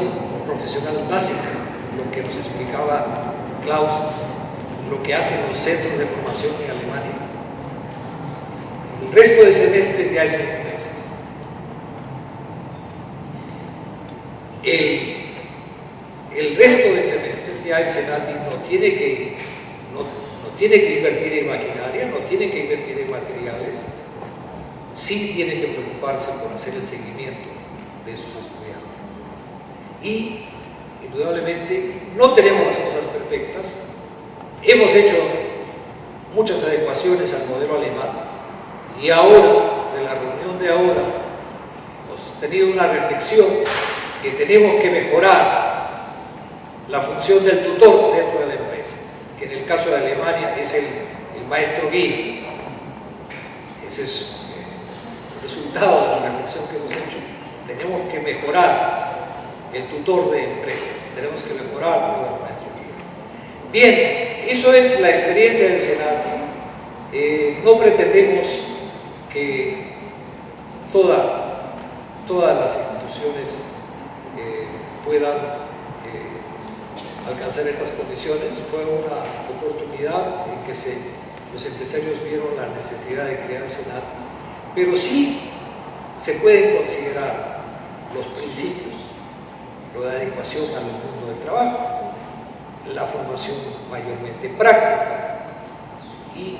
B: profesional básica, lo que nos explicaba Klaus, lo que hacen los centros de formación en Alemania. El resto de semestres ya es en meses. El resto de semestres ya el Senati no tiene que invertir en maquinaria, no tiene que invertir en materiales, sí tiene que preocuparse por hacer el seguimiento de sus estudiantes. Y, indudablemente, no tenemos las cosas perfectas, hemos hecho muchas adecuaciones al modelo alemán y ahora, de la reunión de ahora, hemos tenido una reflexión que tenemos que mejorar la función del tutor dentro de la empresa, que en el caso de Alemania es el maestro guía. Ese es el resultado de la reflexión que hemos hecho. Tenemos que mejorar el tutor de empresas, tenemos que mejorar el maestro guía. Bien, eso es la experiencia del Senati. No pretendemos que todas las instituciones puedan alcanzar estas condiciones. Fue una oportunidad en que los empresarios vieron la necesidad de crear Senati, pero sí se pueden considerar los principios, lo de adecuación al mundo del trabajo, la formación mayormente práctica y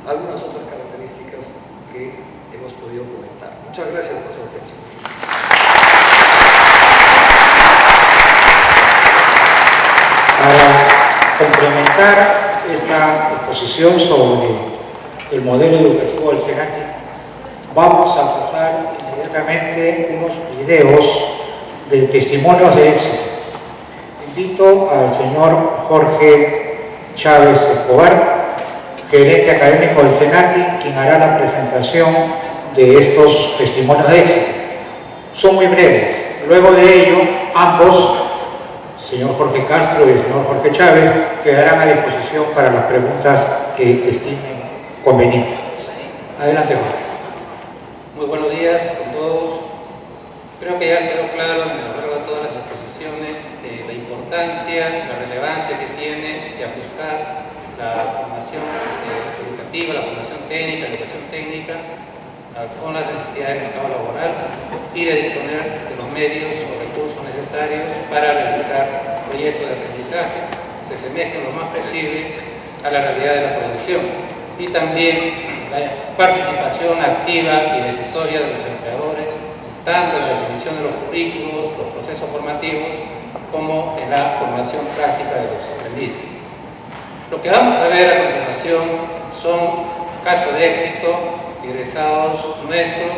B: algunas otras características que hemos podido comentar. Muchas gracias por su atención.
A: Para complementar esta exposición sobre el modelo educativo del Senati, vamos a pasar inmediatamente unos videos de testimonios de éxito. Invito al señor Jorge Chávez Escobar, gerente académico del Senati, quien hará la presentación de estos testimonios de éxito. Son muy breves. Luego de ello, ambos señor Jorge Castro y el señor Jorge Chávez quedarán a disposición para las preguntas que estimen convenientes. Adelante, Jorge.
C: Muy buenos días a todos. Creo que ya quedó claro a lo largo de todas las exposiciones la importancia, la relevancia que tiene de ajustar la formación educativa, la formación técnica, la educación técnica con las necesidades del mercado laboral y de disponer de los medios o recursos necesarios para realizar proyectos de aprendizaje que se asemejen lo más posible a la realidad de la producción, y también la participación activa y decisoria de los empleadores, tanto en la definición de los currículos, los procesos formativos, como en la formación práctica de los aprendices. Lo que vamos a ver a continuación son casos de éxito, egresados nuestros,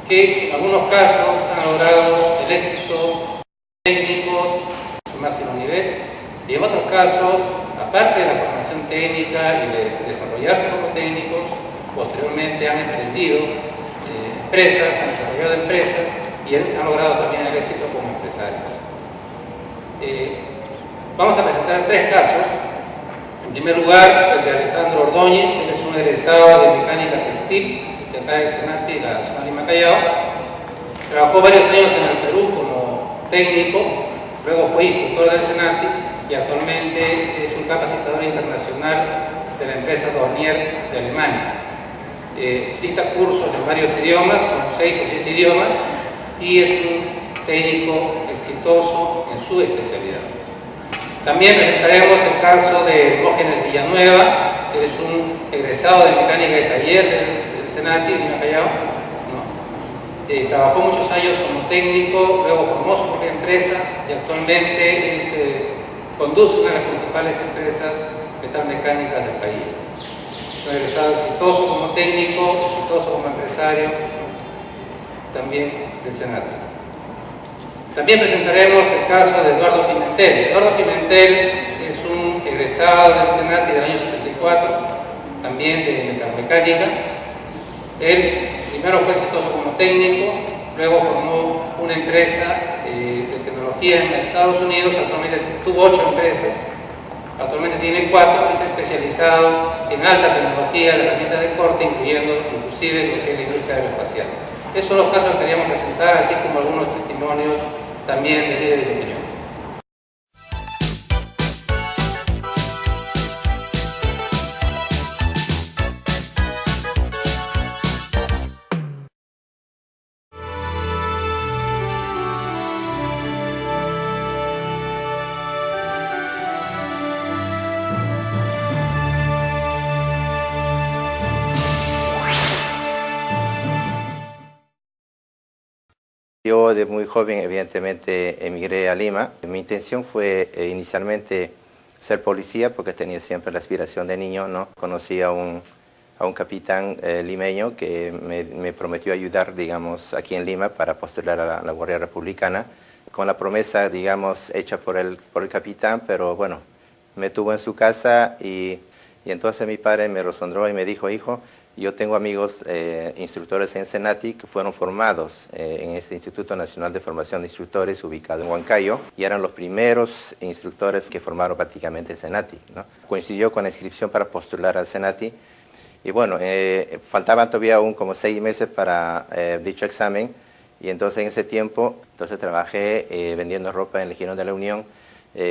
C: que en algunos casos han logrado el éxito técnico a su máximo nivel, y en otros casos, aparte de la formación técnica y de desarrollarse como técnicos, posteriormente han emprendido empresas, han desarrollado empresas y han logrado también el éxito como empresarios. Vamos a presentar tres casos. En primer lugar, el de Alejandro Ordóñez. Él es un egresado de mecánica textil de acá del Senati, la zona de Lima Callao. Trabajó varios años en el Perú como técnico, luego fue instructor del Senati y actualmente es un capacitador internacional de la empresa Dornier de Alemania. Dicta cursos en varios idiomas, son 6 o 7 idiomas, y es un técnico exitoso en su especialidad. También presentaremos el caso de Hermógenes Villanueva. Él es un egresado de mecánica de taller del Senati, en Callao, ¿no? Trabajó muchos años como técnico, luego formó su propia empresa y actualmente conduce una de las principales empresas metalmecánicas del país. Es un egresado exitoso como técnico, exitoso como empresario, también del Senati. También presentaremos el caso de Eduardo Pimentel. Eduardo Pimentel es un egresado del Senati del año 74, también de metalmecánica. Él primero fue exitoso como técnico, luego formó una empresa de tecnología en Estados Unidos. Actualmente tuvo 8 empresas, actualmente tiene 4 y se ha especializado en alta tecnología de herramientas de corte, incluyendo inclusive lo que es la industria aeroespacial. Esos son los casos que queríamos presentar, así como algunos testimonios también de líderes de opinión.
D: Yo de muy joven evidentemente emigré a Lima. Mi intención fue inicialmente ser policía porque tenía siempre la aspiración de niño, ¿no? Conocí a un capitán limeño que me prometió ayudar, digamos, aquí en Lima para postular a la Guardia Republicana, con la promesa, digamos, hecha por el capitán, pero bueno, me tuvo en su casa y entonces mi padre me respondió y me dijo: hijo, yo tengo amigos instructores en Senati que fueron formados en este Instituto Nacional de Formación de Instructores ubicado en Huancayo, y eran los primeros instructores que formaron prácticamente Senati, ¿no? Coincidió con la inscripción para postular al Senati y bueno, faltaban todavía aún como 6 meses para dicho examen, y entonces en ese tiempo trabajé vendiendo ropa en el Girón de la Unión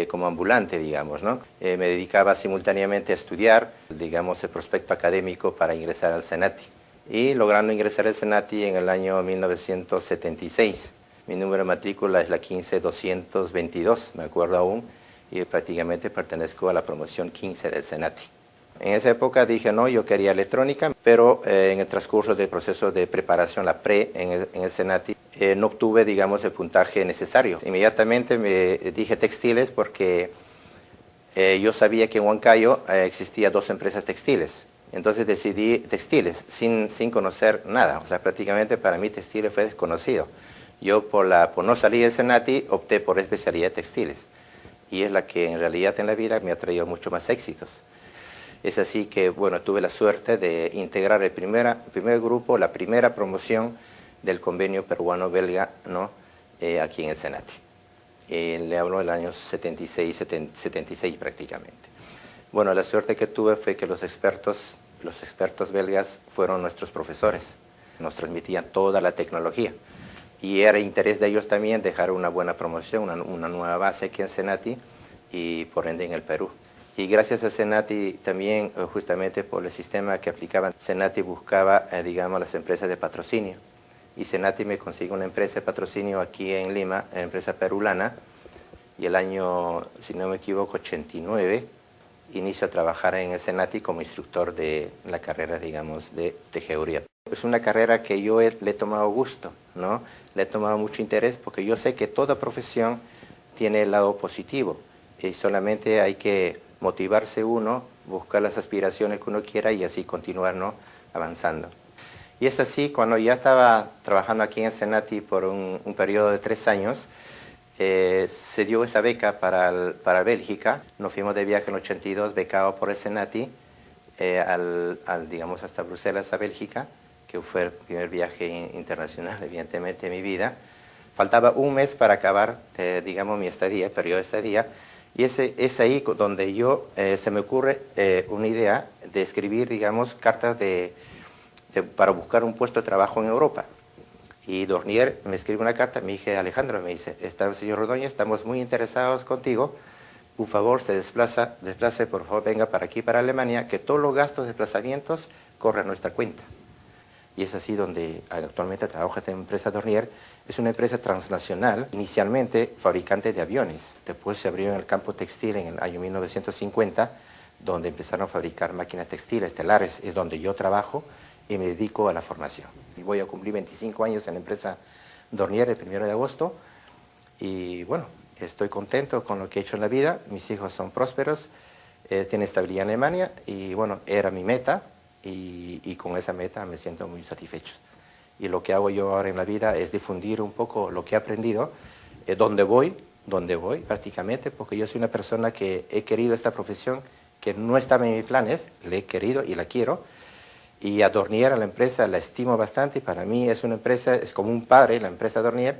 D: como ambulante, digamos, ¿no? Me dedicaba simultáneamente a estudiar, digamos, el prospecto académico para ingresar al Senati. Y logrando ingresar al Senati en el año 1976. Mi número de matrícula es la 15222, me acuerdo aún, y prácticamente pertenezco a la promoción 15 del Senati. En esa época dije, no, yo quería electrónica, pero en el transcurso del proceso de preparación, la pre, en el Senati, no obtuve, digamos, el puntaje necesario. Inmediatamente me dije textiles porque yo sabía que en Huancayo existía 2 empresas textiles. Entonces decidí textiles, sin conocer nada. O sea, prácticamente para mí textiles fue desconocido. Yo por no salir del Senati opté por especialidad de textiles. Y es la que en realidad en la vida me ha traído mucho más éxitos. Es así que, bueno, tuve la suerte de integrar el primer grupo, la primera promoción del convenio peruano-belga, ¿no? Aquí en el Senati. Le hablo del año 76 prácticamente. Bueno, la suerte que tuve fue que los expertos belgas fueron nuestros profesores. Nos transmitían toda la tecnología. Y era interés de ellos también dejar una buena promoción, una nueva base aquí en Senati y por ende en el Perú. Y gracias a Senati también, justamente por el sistema que aplicaban, Senati buscaba, digamos, las empresas de patrocinio. Y Senati me consiguió una empresa de patrocinio aquí en Lima, una empresa perulana, y el año, si no me equivoco, 89, inicio a trabajar en el Senati como instructor de la carrera, digamos, de tejeduría. Es una carrera que yo le he tomado gusto, ¿no? Le he tomado mucho interés porque yo sé que toda profesión tiene el lado positivo y solamente hay que motivarse uno, buscar las aspiraciones que uno quiera y así continuar, ¿no?, avanzando. Y es así, cuando ya estaba trabajando aquí en Senati por un periodo de 3 años, se dio esa beca para Bélgica. Nos fuimos de viaje en el 82, becado por el Senati, digamos, hasta Bruselas, a Bélgica, que fue el primer viaje internacional, evidentemente, de mi vida. Faltaba un mes para acabar, digamos, mi estadía, el periodo de estadía, y es ahí donde se me ocurre una idea de escribir, digamos, cartas para buscar un puesto de trabajo en Europa. Y Dornier me escribe una carta, me dije, Alejandro, me dice, señor Ordóñez, estamos muy interesados contigo, por favor, desplace, por favor, venga para aquí, para Alemania, que todos los gastos de desplazamientos corren a nuestra cuenta. Y es así donde actualmente trabaja esta empresa Dornier. Es una empresa transnacional, inicialmente fabricante de aviones. Después se abrió en el campo textil en el año 1950, donde empezaron a fabricar máquinas textiles, telares, es donde yo trabajo y me dedico a la formación. Y voy a cumplir 25 años en la empresa Dornier el 1 de agosto. Y bueno, estoy contento con lo que he hecho en la vida. Mis hijos son prósperos, tienen estabilidad en Alemania y bueno, era mi meta. Y con esa meta me siento muy satisfecho. Y lo que hago yo ahora en la vida es difundir un poco lo que he aprendido, donde voy prácticamente, porque yo soy una persona que he querido esta profesión, que no estaba en mis planes, la he querido y la quiero, y a Dornier, a la empresa, la estimo bastante, y para mí es una empresa, es como un padre, la empresa Dornier,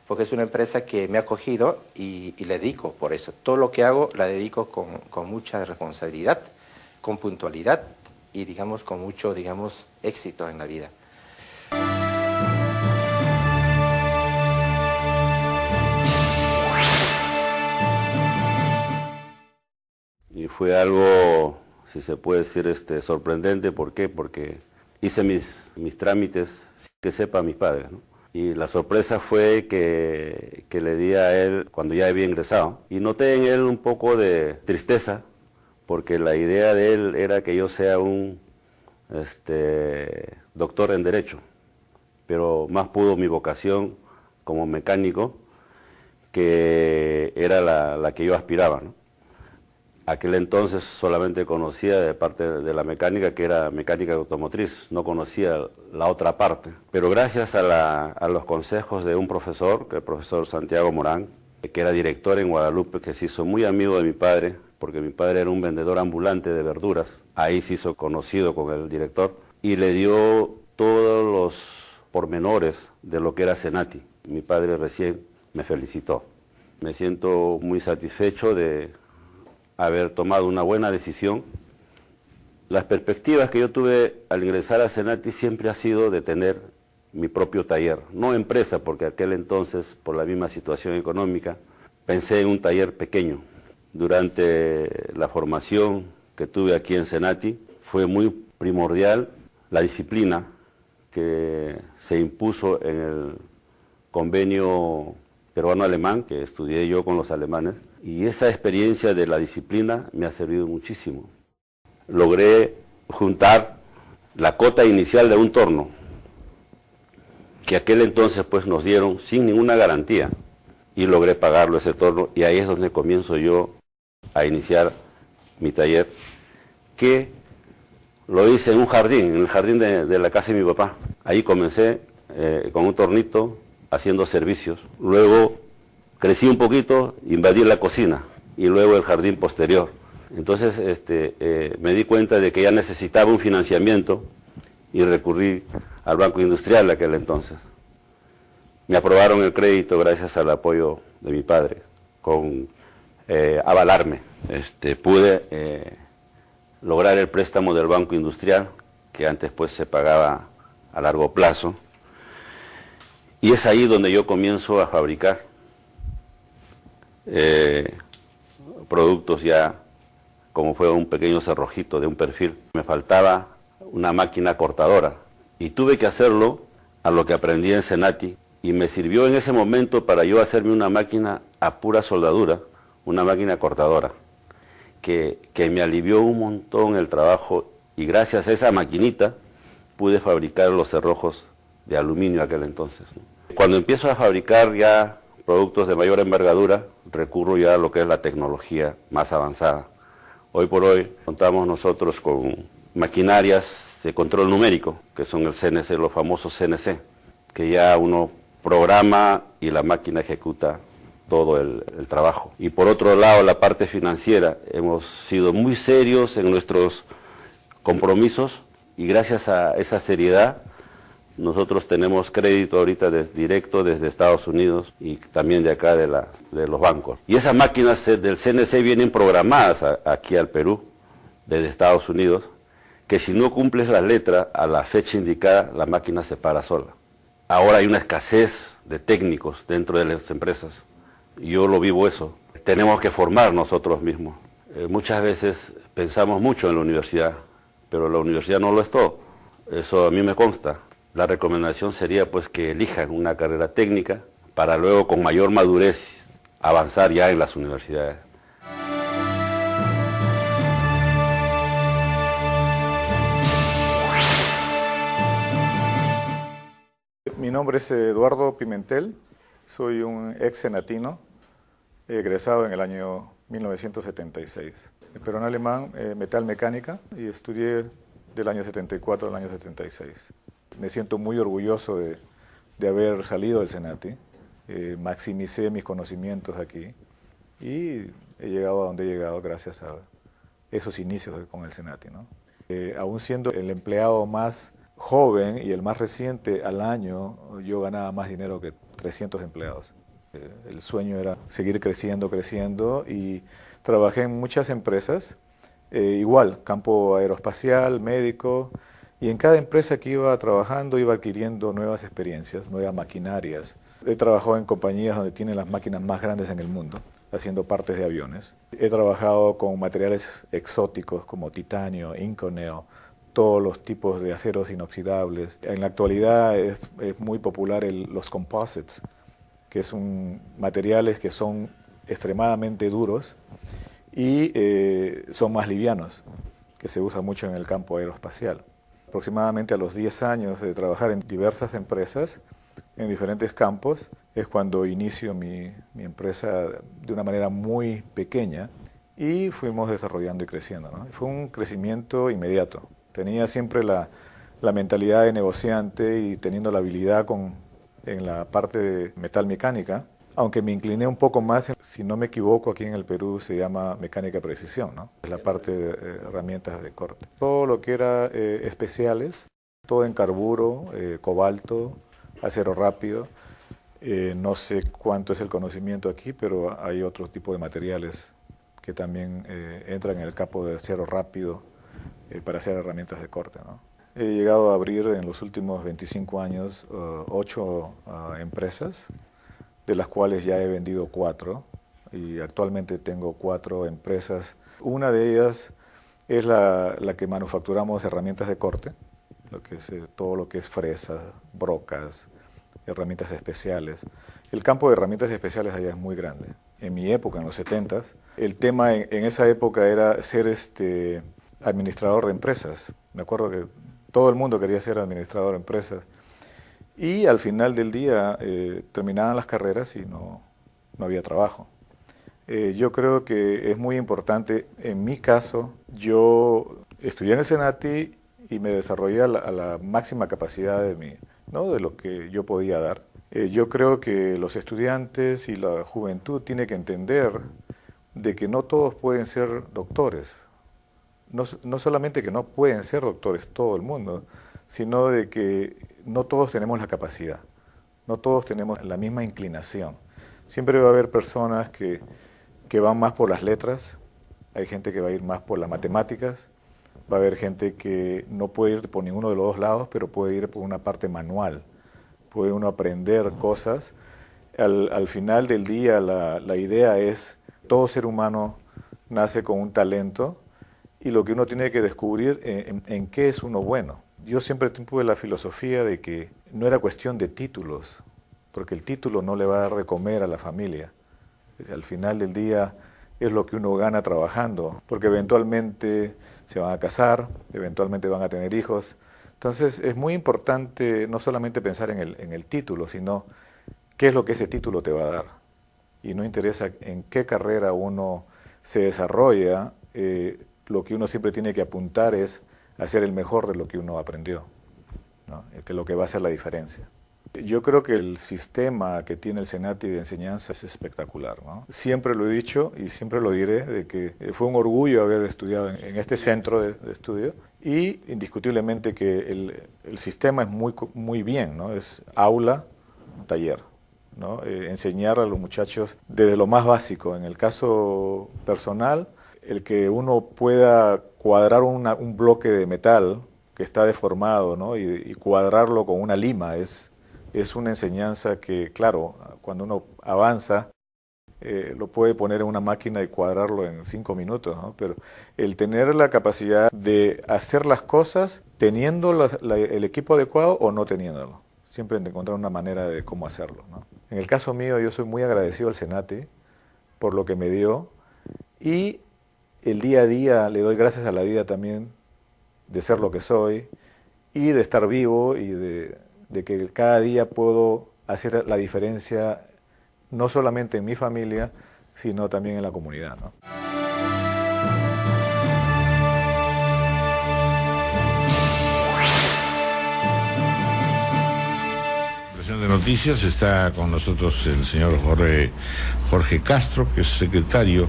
D: porque es una empresa que me ha acogido y le dedico por eso. Todo lo que hago la dedico con mucha responsabilidad, con puntualidad, y digamos con mucho, digamos, éxito en la vida.
E: Y fue algo, si se puede decir, sorprendente. ¿Por qué? Porque hice mis trámites sin que sepa mis padres, ¿no? Y la sorpresa fue que le di a él cuando ya había ingresado. Y noté en él un poco de tristeza, porque la idea de él era que yo sea un doctor en Derecho, pero más pudo mi vocación como mecánico, que era la que yo aspiraba, ¿no? Aquel entonces solamente conocía de parte de la mecánica, que era mecánica automotriz, no conocía la otra parte. Pero gracias a los consejos de un profesor, que el profesor Santiago Morán, que era director en Guadalupe, que se hizo muy amigo de mi padre, porque mi padre era un vendedor ambulante de verduras. Ahí se hizo conocido con el director y le dio todos los pormenores de lo que era Senati. Mi padre recién me felicitó. Me siento muy satisfecho de haber tomado una buena decisión. Las perspectivas que yo tuve al ingresar a Senati siempre ha sido de tener mi propio taller, no empresa, porque aquel entonces, por la misma situación económica, pensé en un taller pequeño. Durante la formación que tuve aquí en Senati, fue muy primordial la disciplina que se impuso en el convenio peruano-alemán, que estudié yo con los alemanes, y esa experiencia de la disciplina me ha servido muchísimo. Logré juntar la cota inicial de un torno, que aquel entonces pues nos dieron sin ninguna garantía, y logré pagarlo ese torno, y ahí es donde comienzo yo a iniciar mi taller, que lo hice en un jardín, en el jardín de la casa de mi papá. Ahí comencé con un tornito, haciendo servicios. Luego crecí un poquito, invadí la cocina y luego el jardín posterior. Entonces me di cuenta de que ya necesitaba un financiamiento y recurrí al Banco Industrial de aquel entonces. Me aprobaron el crédito gracias al apoyo de mi padre. con avalarme. Pude lograr el préstamo del Banco Industrial, que antes pues se pagaba a largo plazo, y es ahí donde yo comienzo a fabricar productos ya como fue un pequeño cerrojito de un perfil. Me faltaba una máquina cortadora y tuve que hacerlo a lo que aprendí en Senati, y me sirvió en ese momento para yo hacerme una máquina a pura soldadura, una máquina cortadora, que me alivió un montón el trabajo, y gracias a esa maquinita pude fabricar los cerrojos de aluminio aquel entonces. Cuando empiezo a fabricar ya productos de mayor envergadura, recurro ya a lo que es la tecnología más avanzada. Hoy por hoy contamos nosotros con maquinarias de control numérico, que son el CNC, los famosos CNC, que ya uno programa y la máquina ejecuta todo el trabajo. Y por otro lado, la parte financiera, hemos sido muy serios en nuestros compromisos, y gracias a esa seriedad nosotros tenemos crédito ahorita directo desde Estados Unidos y también de acá de los bancos. Y esas máquinas del CNC vienen programadas aquí al Perú, desde Estados Unidos, que si no cumples la letra a la fecha indicada, la máquina se para sola. Ahora hay una escasez de técnicos dentro de las empresas. Yo lo vivo eso. Tenemos que formar nosotros mismos. Muchas veces pensamos mucho en la universidad, pero la universidad no lo es todo. Eso a mí me consta. La recomendación sería pues que elijan una carrera técnica para luego con mayor madurez avanzar ya en las universidades.
F: Mi nombre es Eduardo Pimentel, soy un ex senatino, egresado en el año 1976. Pero en alemán, metalmecánica, y estudié del año 74 al año 76. Me siento muy orgulloso de haber salido del Senati, maximicé mis conocimientos aquí y he llegado a donde he llegado gracias a esos inicios con el Senati, ¿no? Aún siendo el empleado más joven y el más reciente al año, yo ganaba más dinero que 300 empleados. El sueño era seguir creciendo, y trabajé en muchas empresas, igual, campo aeroespacial, médico, y en cada empresa que iba trabajando iba adquiriendo nuevas experiencias, nuevas maquinarias. He trabajado en compañías donde tienen las máquinas más grandes en el mundo, haciendo partes de aviones. He trabajado con materiales exóticos como titanio, inconeo, todos los tipos de aceros inoxidables. En la actualidad es muy popular los composites, que son materiales que son extremadamente duros y son más livianos, que se usa mucho en el campo aeroespacial. Aproximadamente a los 10 años de trabajar en diversas empresas, en diferentes campos, es cuando inicio mi empresa de una manera muy pequeña, y fuimos desarrollando y creciendo, ¿no? Fue un crecimiento inmediato. Tenía siempre la mentalidad de negociante y teniendo la habilidad en la parte de metalmecánica, aunque me incliné un poco más, si no me equivoco, aquí en el Perú se llama mecánica precisión, ¿no? Es la parte de herramientas de corte. Todo lo que era especiales, todo en carburo, cobalto, acero rápido. No sé cuánto es el conocimiento aquí, pero hay otro tipo de materiales que también entran en el campo de acero rápido para hacer herramientas de corte, ¿no? He llegado a abrir en los últimos 25 años 8 empresas, de las cuales ya he vendido 4, y actualmente tengo 4 empresas. Una de ellas es la que manufacturamos herramientas de corte, todo lo que es fresas, brocas, herramientas especiales. El campo de herramientas especiales allá es muy grande. En mi época, en los 70s, el tema en esa época era ser administrador de empresas. Me acuerdo que todo el mundo quería ser administrador de empresas. Y al final del día terminaban las carreras y no había trabajo. Yo creo que es muy importante, en mi caso, yo estudié en el Senati y me desarrollé a la máxima capacidad de lo que yo podía dar. Yo creo que los estudiantes y la juventud tienen que entender de que no todos pueden ser doctores. No solamente que no pueden ser doctores todo el mundo, sino de que no todos tenemos la capacidad, no todos tenemos la misma inclinación. Siempre va a haber personas que van más por las letras, hay gente que va a ir más por las matemáticas, va a haber gente que no puede ir por ninguno de los dos lados, pero puede ir por una parte manual, puede uno aprender cosas. Al final del día la idea es, todo ser humano nace con un talento y lo que uno tiene que descubrir en qué es uno bueno. Yo siempre tuve la filosofía de que no era cuestión de títulos, porque el título no le va a dar de comer a la familia. Al final del día es lo que uno gana trabajando, porque eventualmente se van a casar, eventualmente van a tener hijos. Entonces es muy importante no solamente pensar en el título, sino qué es lo que ese título te va a dar. Y no interesa en qué carrera uno se desarrolla, lo que uno siempre tiene que apuntar es a ser el mejor de lo que uno aprendió, ¿no? Que es lo que va a hacer la diferencia. Yo creo que el sistema que tiene el Senati de enseñanza es espectacular, ¿no? Siempre lo he dicho y siempre lo diré, de que fue un orgullo haber estudiado en este centro de estudio y indiscutiblemente que el sistema es muy bien, ¿no? Es aula, taller, ¿no? Enseñar a los muchachos desde lo más básico. En el caso personal, el que uno pueda cuadrar un bloque de metal que está deformado, ¿no? y cuadrarlo con una lima es una enseñanza que, claro, cuando uno avanza, lo puede poner en una máquina y cuadrarlo en 5 minutos, ¿no? Pero el tener la capacidad de hacer las cosas teniendo el equipo adecuado o no teniéndolo. Siempre encontrar una manera de cómo hacerlo, ¿no? En el caso mío, yo soy muy agradecido al Senati por lo que me dio y el día a día le doy gracias a la vida también de ser lo que soy y de estar vivo y de que cada día puedo hacer la diferencia no solamente en mi familia, sino también en la comunidad, ¿no?
G: De noticias está con nosotros el señor Jorge Castro, que es secretario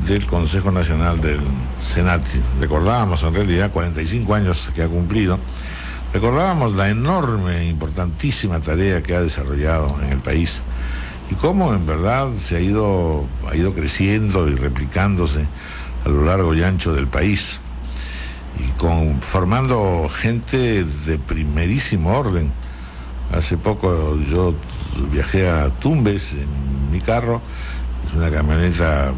G: del Consejo Nacional del Senati. Recordábamos en realidad 45 años que ha cumplido. Recordábamos la enorme, importantísima tarea que ha desarrollado en el país y cómo en verdad ha ido creciendo y replicándose a lo largo y ancho del país y formando gente de primerísimo orden. Hace poco yo viajé a Tumbes en mi carro, es una camioneta,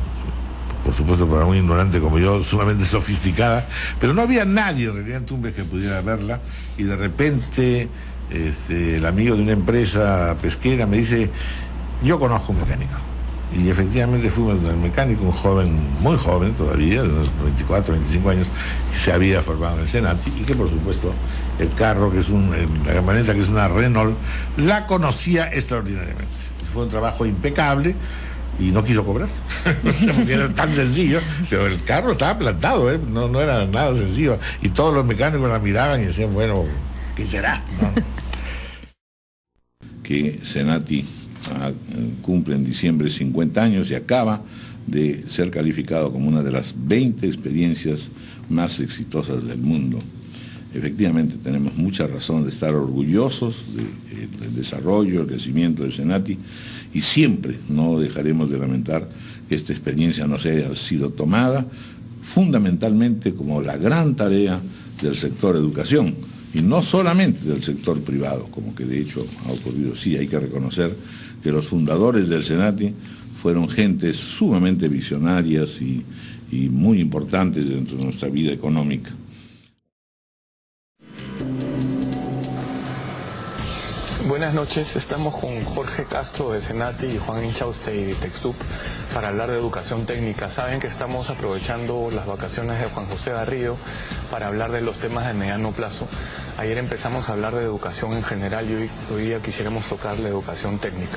G: por supuesto para un ignorante como yo, sumamente sofisticada, pero no había nadie en realidad en Tumbes que pudiera verla y de repente el amigo de una empresa pesquera me dice, yo conozco un mecánico. Y efectivamente fuimos al mecánico, un joven, muy joven todavía, de unos 24, 25 años, que se había formado en el Senati y que por supuesto el carro, que es la camioneta que es una Renault, la conocía extraordinariamente. Fue un trabajo impecable y no quiso cobrar, no sé por qué era tan sencillo, pero el carro estaba plantado, no era nada sencillo. Y todos los mecánicos la miraban y decían, bueno, ¿qué será? ¿No?
H: Que Senati cumple en diciembre 50 años y acaba de ser calificado como una de las 20 experiencias más exitosas del mundo. Efectivamente, tenemos mucha razón de estar orgullosos del desarrollo, el crecimiento del Senati y siempre no dejaremos de lamentar que esta experiencia no se haya sido tomada fundamentalmente como la gran tarea del sector educación y no solamente del sector privado, como que de hecho ha ocurrido. Sí, hay que reconocer que los fundadores del Senati fueron gentes sumamente visionarias y muy importantes dentro de nuestra vida económica.
I: Buenas noches, estamos con Jorge Castro de Senati y Juan Inchauste de TecSoup para hablar de educación técnica. Saben que estamos aprovechando las vacaciones de Juan José Garrido para hablar de los temas de mediano plazo. Ayer empezamos a hablar de educación en general y hoy día quisiéramos tocar la educación técnica.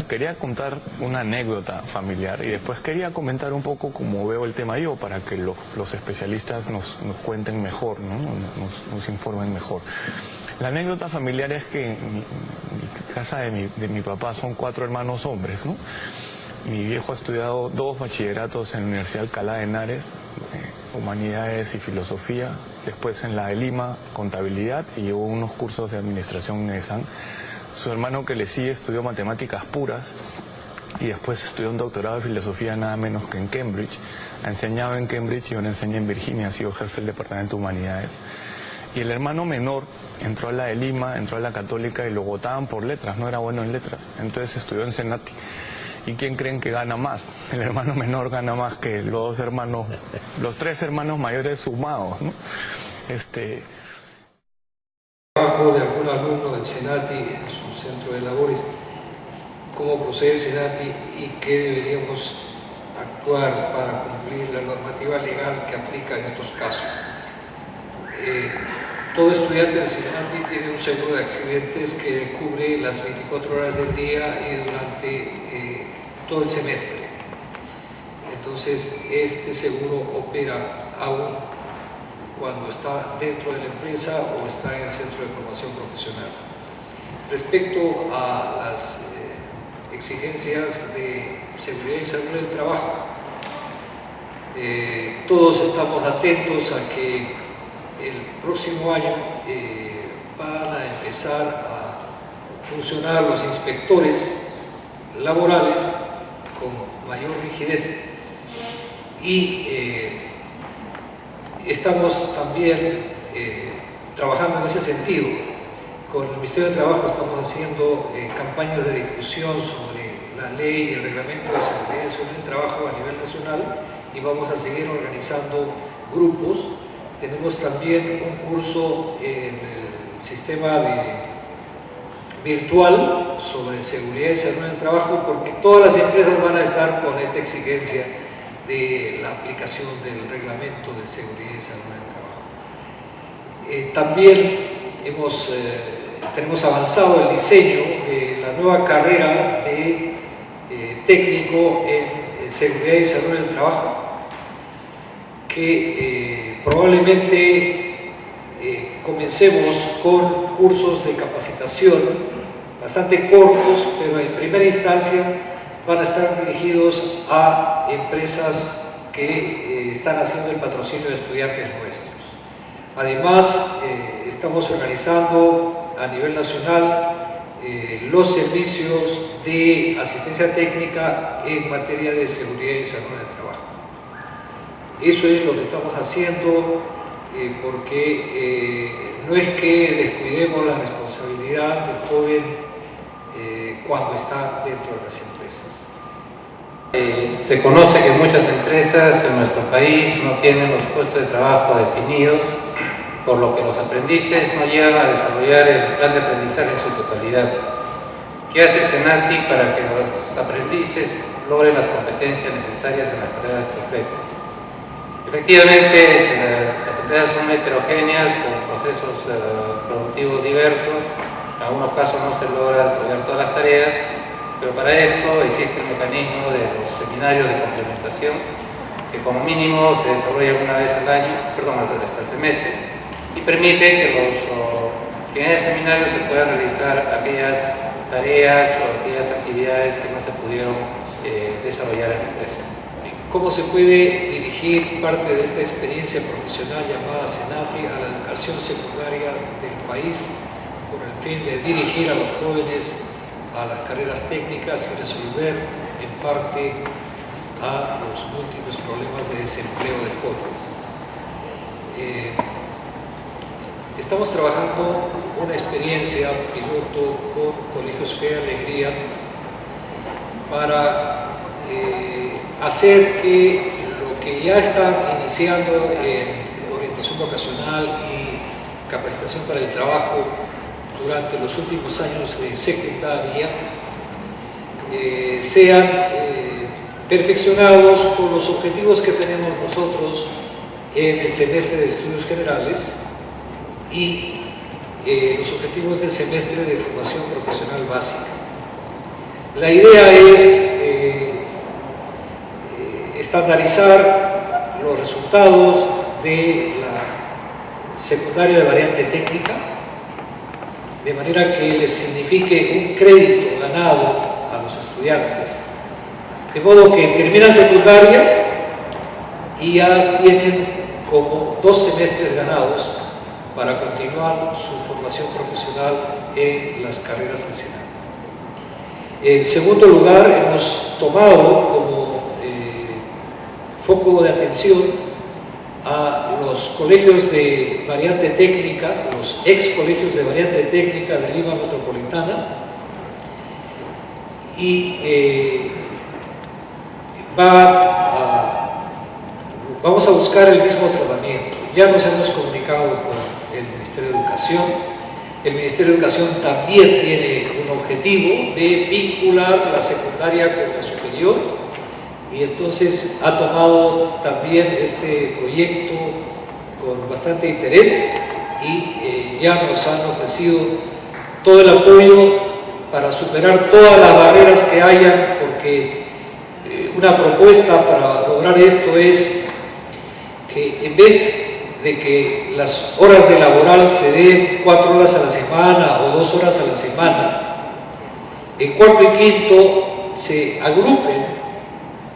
I: Quería contar una anécdota familiar y después quería comentar un poco cómo veo el tema yo para que los especialistas nos cuenten mejor, ¿no? nos informen mejor. La anécdota familiar es que en mi casa de mi papá son 4 hermanos hombres, ¿no? Mi viejo ha estudiado 2 bachilleratos en la Universidad Alcalá de Henares, Humanidades y Filosofía, después en la de Lima, Contabilidad, y llevó unos cursos de Administración en ESAN. Su hermano que le sigue estudió matemáticas puras y después estudió un doctorado de filosofía nada menos que en Cambridge. Ha enseñado en Cambridge y ahora enseña en Virginia, ha sido jefe del Departamento de Humanidades. Y el hermano menor entró a la de Lima, entró a la Católica y lo votaban por letras, no era bueno en letras, entonces estudió en Senati. ¿Y quién creen que gana más? El hermano menor gana más que los tres hermanos mayores sumados, ¿no?
B: Trabajo de algún alumno del Senati en su centro de labores, cómo procede el Senati y qué deberíamos actuar para cumplir la normativa legal que aplica en estos casos. Todo estudiante del Senati tiene un seguro de accidentes que cubre las 24 horas del día y durante todo el semestre. Entonces, este seguro opera aún cuando está dentro de la empresa o está en el centro de formación profesional. Respecto a las exigencias de seguridad y salud del trabajo, todos estamos atentos a que el próximo año van a empezar a funcionar los inspectores laborales con mayor rigidez y estamos también trabajando en ese sentido. Con el Ministerio de Trabajo estamos haciendo campañas de difusión sobre la ley y el reglamento de seguridad y salud del trabajo a nivel nacional y vamos a seguir organizando grupos. Tenemos también un curso en el sistema virtual sobre seguridad y salud en el trabajo porque todas las empresas van a estar con esta exigencia de la aplicación del reglamento de seguridad y salud en el trabajo. También tenemos avanzado el diseño de la nueva carrera de técnico en seguridad y salud en el trabajo que probablemente comencemos con cursos de capacitación bastante cortos, pero en primera instancia van a estar dirigidos a empresas que están haciendo el patrocinio de estudiantes nuestros. Además, estamos organizando a nivel nacional los servicios de asistencia técnica en materia de seguridad y salud en el trabajo. Eso es lo que estamos haciendo porque no es que descuidemos la responsabilidad del joven cuando está dentro de las empresas.
C: Se conoce que muchas empresas en nuestro país no tienen los puestos de trabajo definidos, por lo que los aprendices no llegan a desarrollar el plan de aprendizaje en su totalidad. ¿Qué hace Senati para que los aprendices logren las competencias necesarias en las carreras que ofrece? Efectivamente, las empresas son heterogéneas, con procesos productivos diversos. En algunos casos no se logra desarrollar todas las tareas, pero para esto existe el mecanismo de los seminarios de complementación, que como mínimo se desarrollan una vez al año, hasta el semestre, y permite que en ese seminario se puedan realizar aquellas tareas o aquellas actividades que no se pudieron desarrollar en la empresa.
B: ¿Cómo se puede dirigir parte de esta experiencia profesional llamada Senati a la educación secundaria del país con el fin de dirigir a los jóvenes a las carreras técnicas y resolver en parte a los múltiples problemas de desempleo de jóvenes? Estamos trabajando una experiencia piloto con Colegios Fe y Alegría para hacer que lo que ya están iniciando en orientación vocacional y capacitación para el trabajo durante los últimos años de secundaria sean perfeccionados con los objetivos que tenemos nosotros en el semestre de estudios generales y los objetivos del semestre de formación profesional básica. La idea es estandarizar los resultados de la secundaria de variante técnica, de manera que les signifique un crédito ganado a los estudiantes, de modo que terminan secundaria y ya tienen como 2 semestres ganados para continuar su formación profesional en las carreras del SENATI. En segundo lugar, hemos tomado como foco de atención a los colegios de variante técnica, los ex colegios de variante técnica de Lima Metropolitana, y vamos a buscar el mismo tratamiento. Ya nos hemos comunicado con el Ministerio de Educación. El Ministerio de Educación también tiene un objetivo de vincular la secundaria con la superior, y entonces ha tomado también este proyecto con bastante interés y ya nos han ofrecido todo el apoyo para superar todas las barreras que hayan, porque una propuesta para lograr esto es que en vez de que las horas de laboral se den 4 horas a la semana o 2 horas a la semana, en cuarto y quinto se agrupen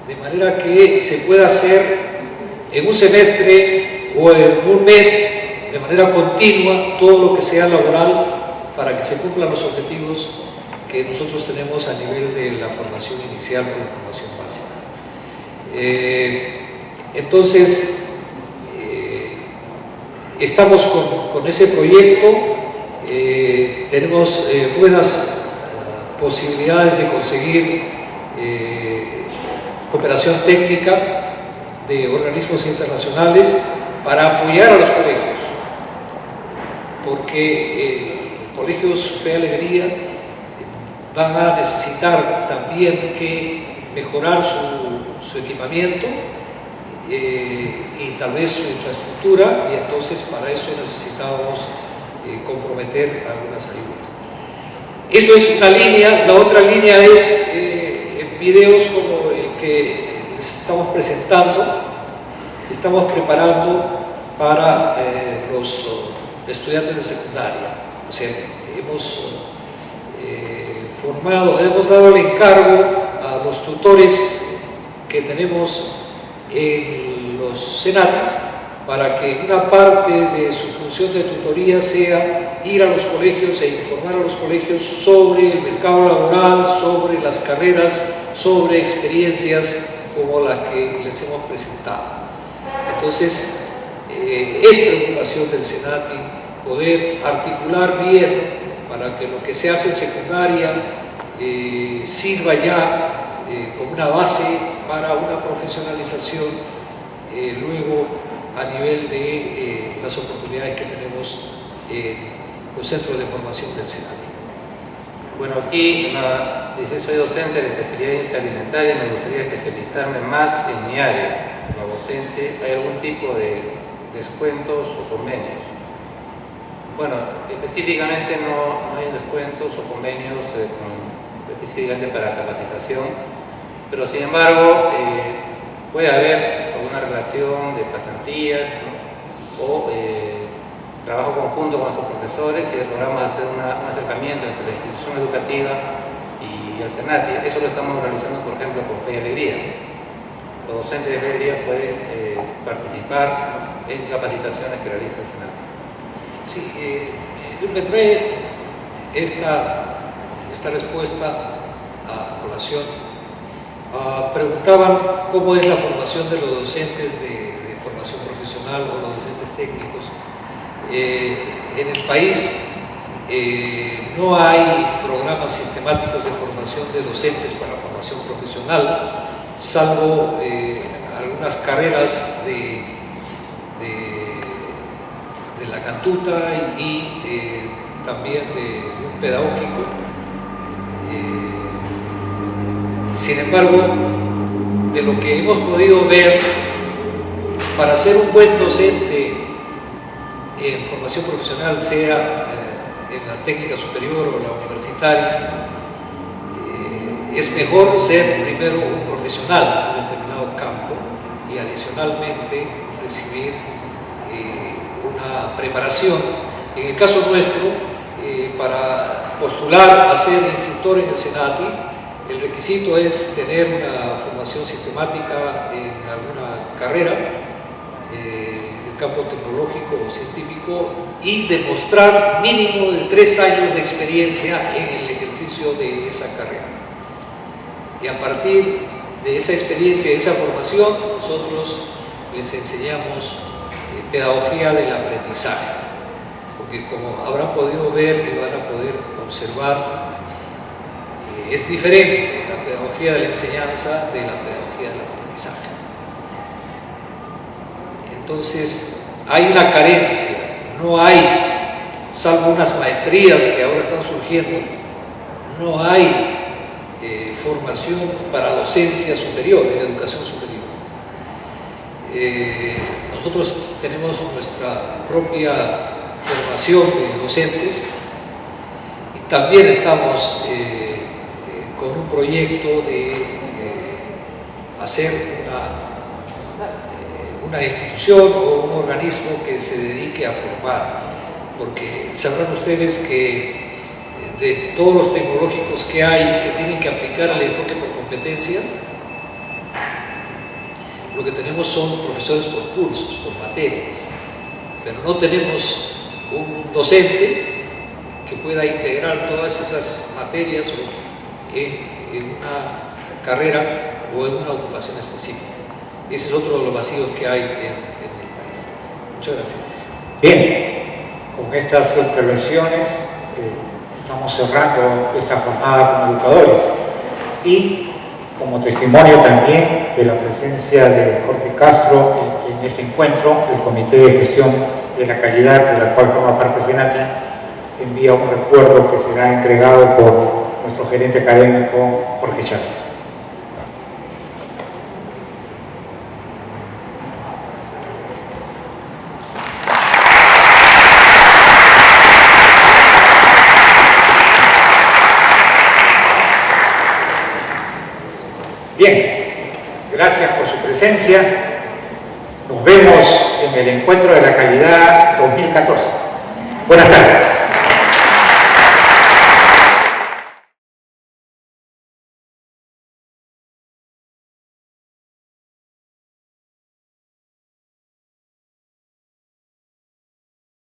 B: de manera que se pueda hacer en un semestre o en un mes de manera continua todo lo que sea laboral, para que se cumplan los objetivos que nosotros tenemos a nivel de la formación inicial o la formación básica. Entonces, estamos con ese proyecto, tenemos buenas posibilidades de conseguir cooperación técnica de organismos internacionales para apoyar a los colegios, porque colegios Fe y Alegría van a necesitar también que mejorar su equipamiento y tal vez su infraestructura, y entonces para eso necesitábamos comprometer algunas ayudas. Eso es una línea. La otra línea es videos como el que les estamos presentando. Estamos preparando para los estudiantes de secundaria. O sea, hemos dado el encargo a los tutores que tenemos en los senatis para que una parte de su función de tutoría sea ir a los colegios e informar a los colegios sobre el mercado laboral, sobre las carreras, sobre experiencias como las que les hemos presentado. Entonces, es preocupación del Senati poder articular bien para que lo que se hace en secundaria sirva ya como una base para una profesionalización luego a nivel de las oportunidades que tenemos en los centros de formación del Senati.
C: Bueno, aquí soy docente de especialidad alimentaria y me gustaría especializarme más en mi área. Como docente, ¿hay algún tipo de descuentos o convenios? Bueno, específicamente no hay descuentos o convenios específicamente para capacitación, pero sin embargo puede haber alguna relación de pasantías, ¿no? O trabajo conjunto con nuestros profesores y logramos hacer un acercamiento entre la institución educativa y el Senati. Eso lo estamos realizando, por ejemplo, con Fe y Alegría. Los docentes de Fe y Alegría pueden participar en capacitaciones que realiza el Senati.
B: Sí, me trae esta respuesta a colación. Preguntaban cómo es la formación de los docentes de formación profesional o los docentes técnicos. En el país no hay programas sistemáticos de formación de docentes para formación profesional, salvo algunas carreras de la Cantuta y también de un pedagógico. Sin embargo, de lo que hemos podido ver, para ser un buen docente en formación profesional, sea en la técnica superior o la universitaria, es mejor ser primero un profesional en un determinado campo y adicionalmente recibir una preparación. En el caso nuestro, para postular a ser instructor en el Senati, el requisito es tener una formación sistemática en alguna carrera, en el campo tecnológico o científico, y demostrar mínimo de 3 años de experiencia en el ejercicio de esa carrera. Y a partir de esa experiencia, de esa formación, nosotros les enseñamos pedagogía del aprendizaje, porque como habrán podido ver y van a poder observar, es diferente la pedagogía de la enseñanza de la pedagogía del aprendizaje. Entonces, hay una carencia, no hay, salvo unas maestrías que ahora están surgiendo, no hay formación para docencia superior, en educación superior. Nosotros tenemos nuestra propia formación de docentes y también estamos con un proyecto de hacer una institución o un organismo que se dedique a formar, porque sabrán ustedes que de todos los tecnológicos que hay que tienen que aplicar el enfoque por competencias, lo que tenemos son profesores por cursos, por materias, pero no tenemos un docente que pueda integrar todas esas materias en una carrera o en una ocupación específica. Ese es otro de los vacíos que hay en el país. Muchas gracias.
A: Bien, con estas intervenciones estamos cerrando esta jornada como educadores y como testimonio también de la presencia de Jorge Castro en este encuentro, el Comité de Gestión de la Calidad, de la cual forma parte Senati, envía un recuerdo que será entregado por nuestro gerente académico Jorge Chávez. Bien, gracias por su presencia. Nos vemos en el Encuentro de la Calidad 2014. Buenas tardes.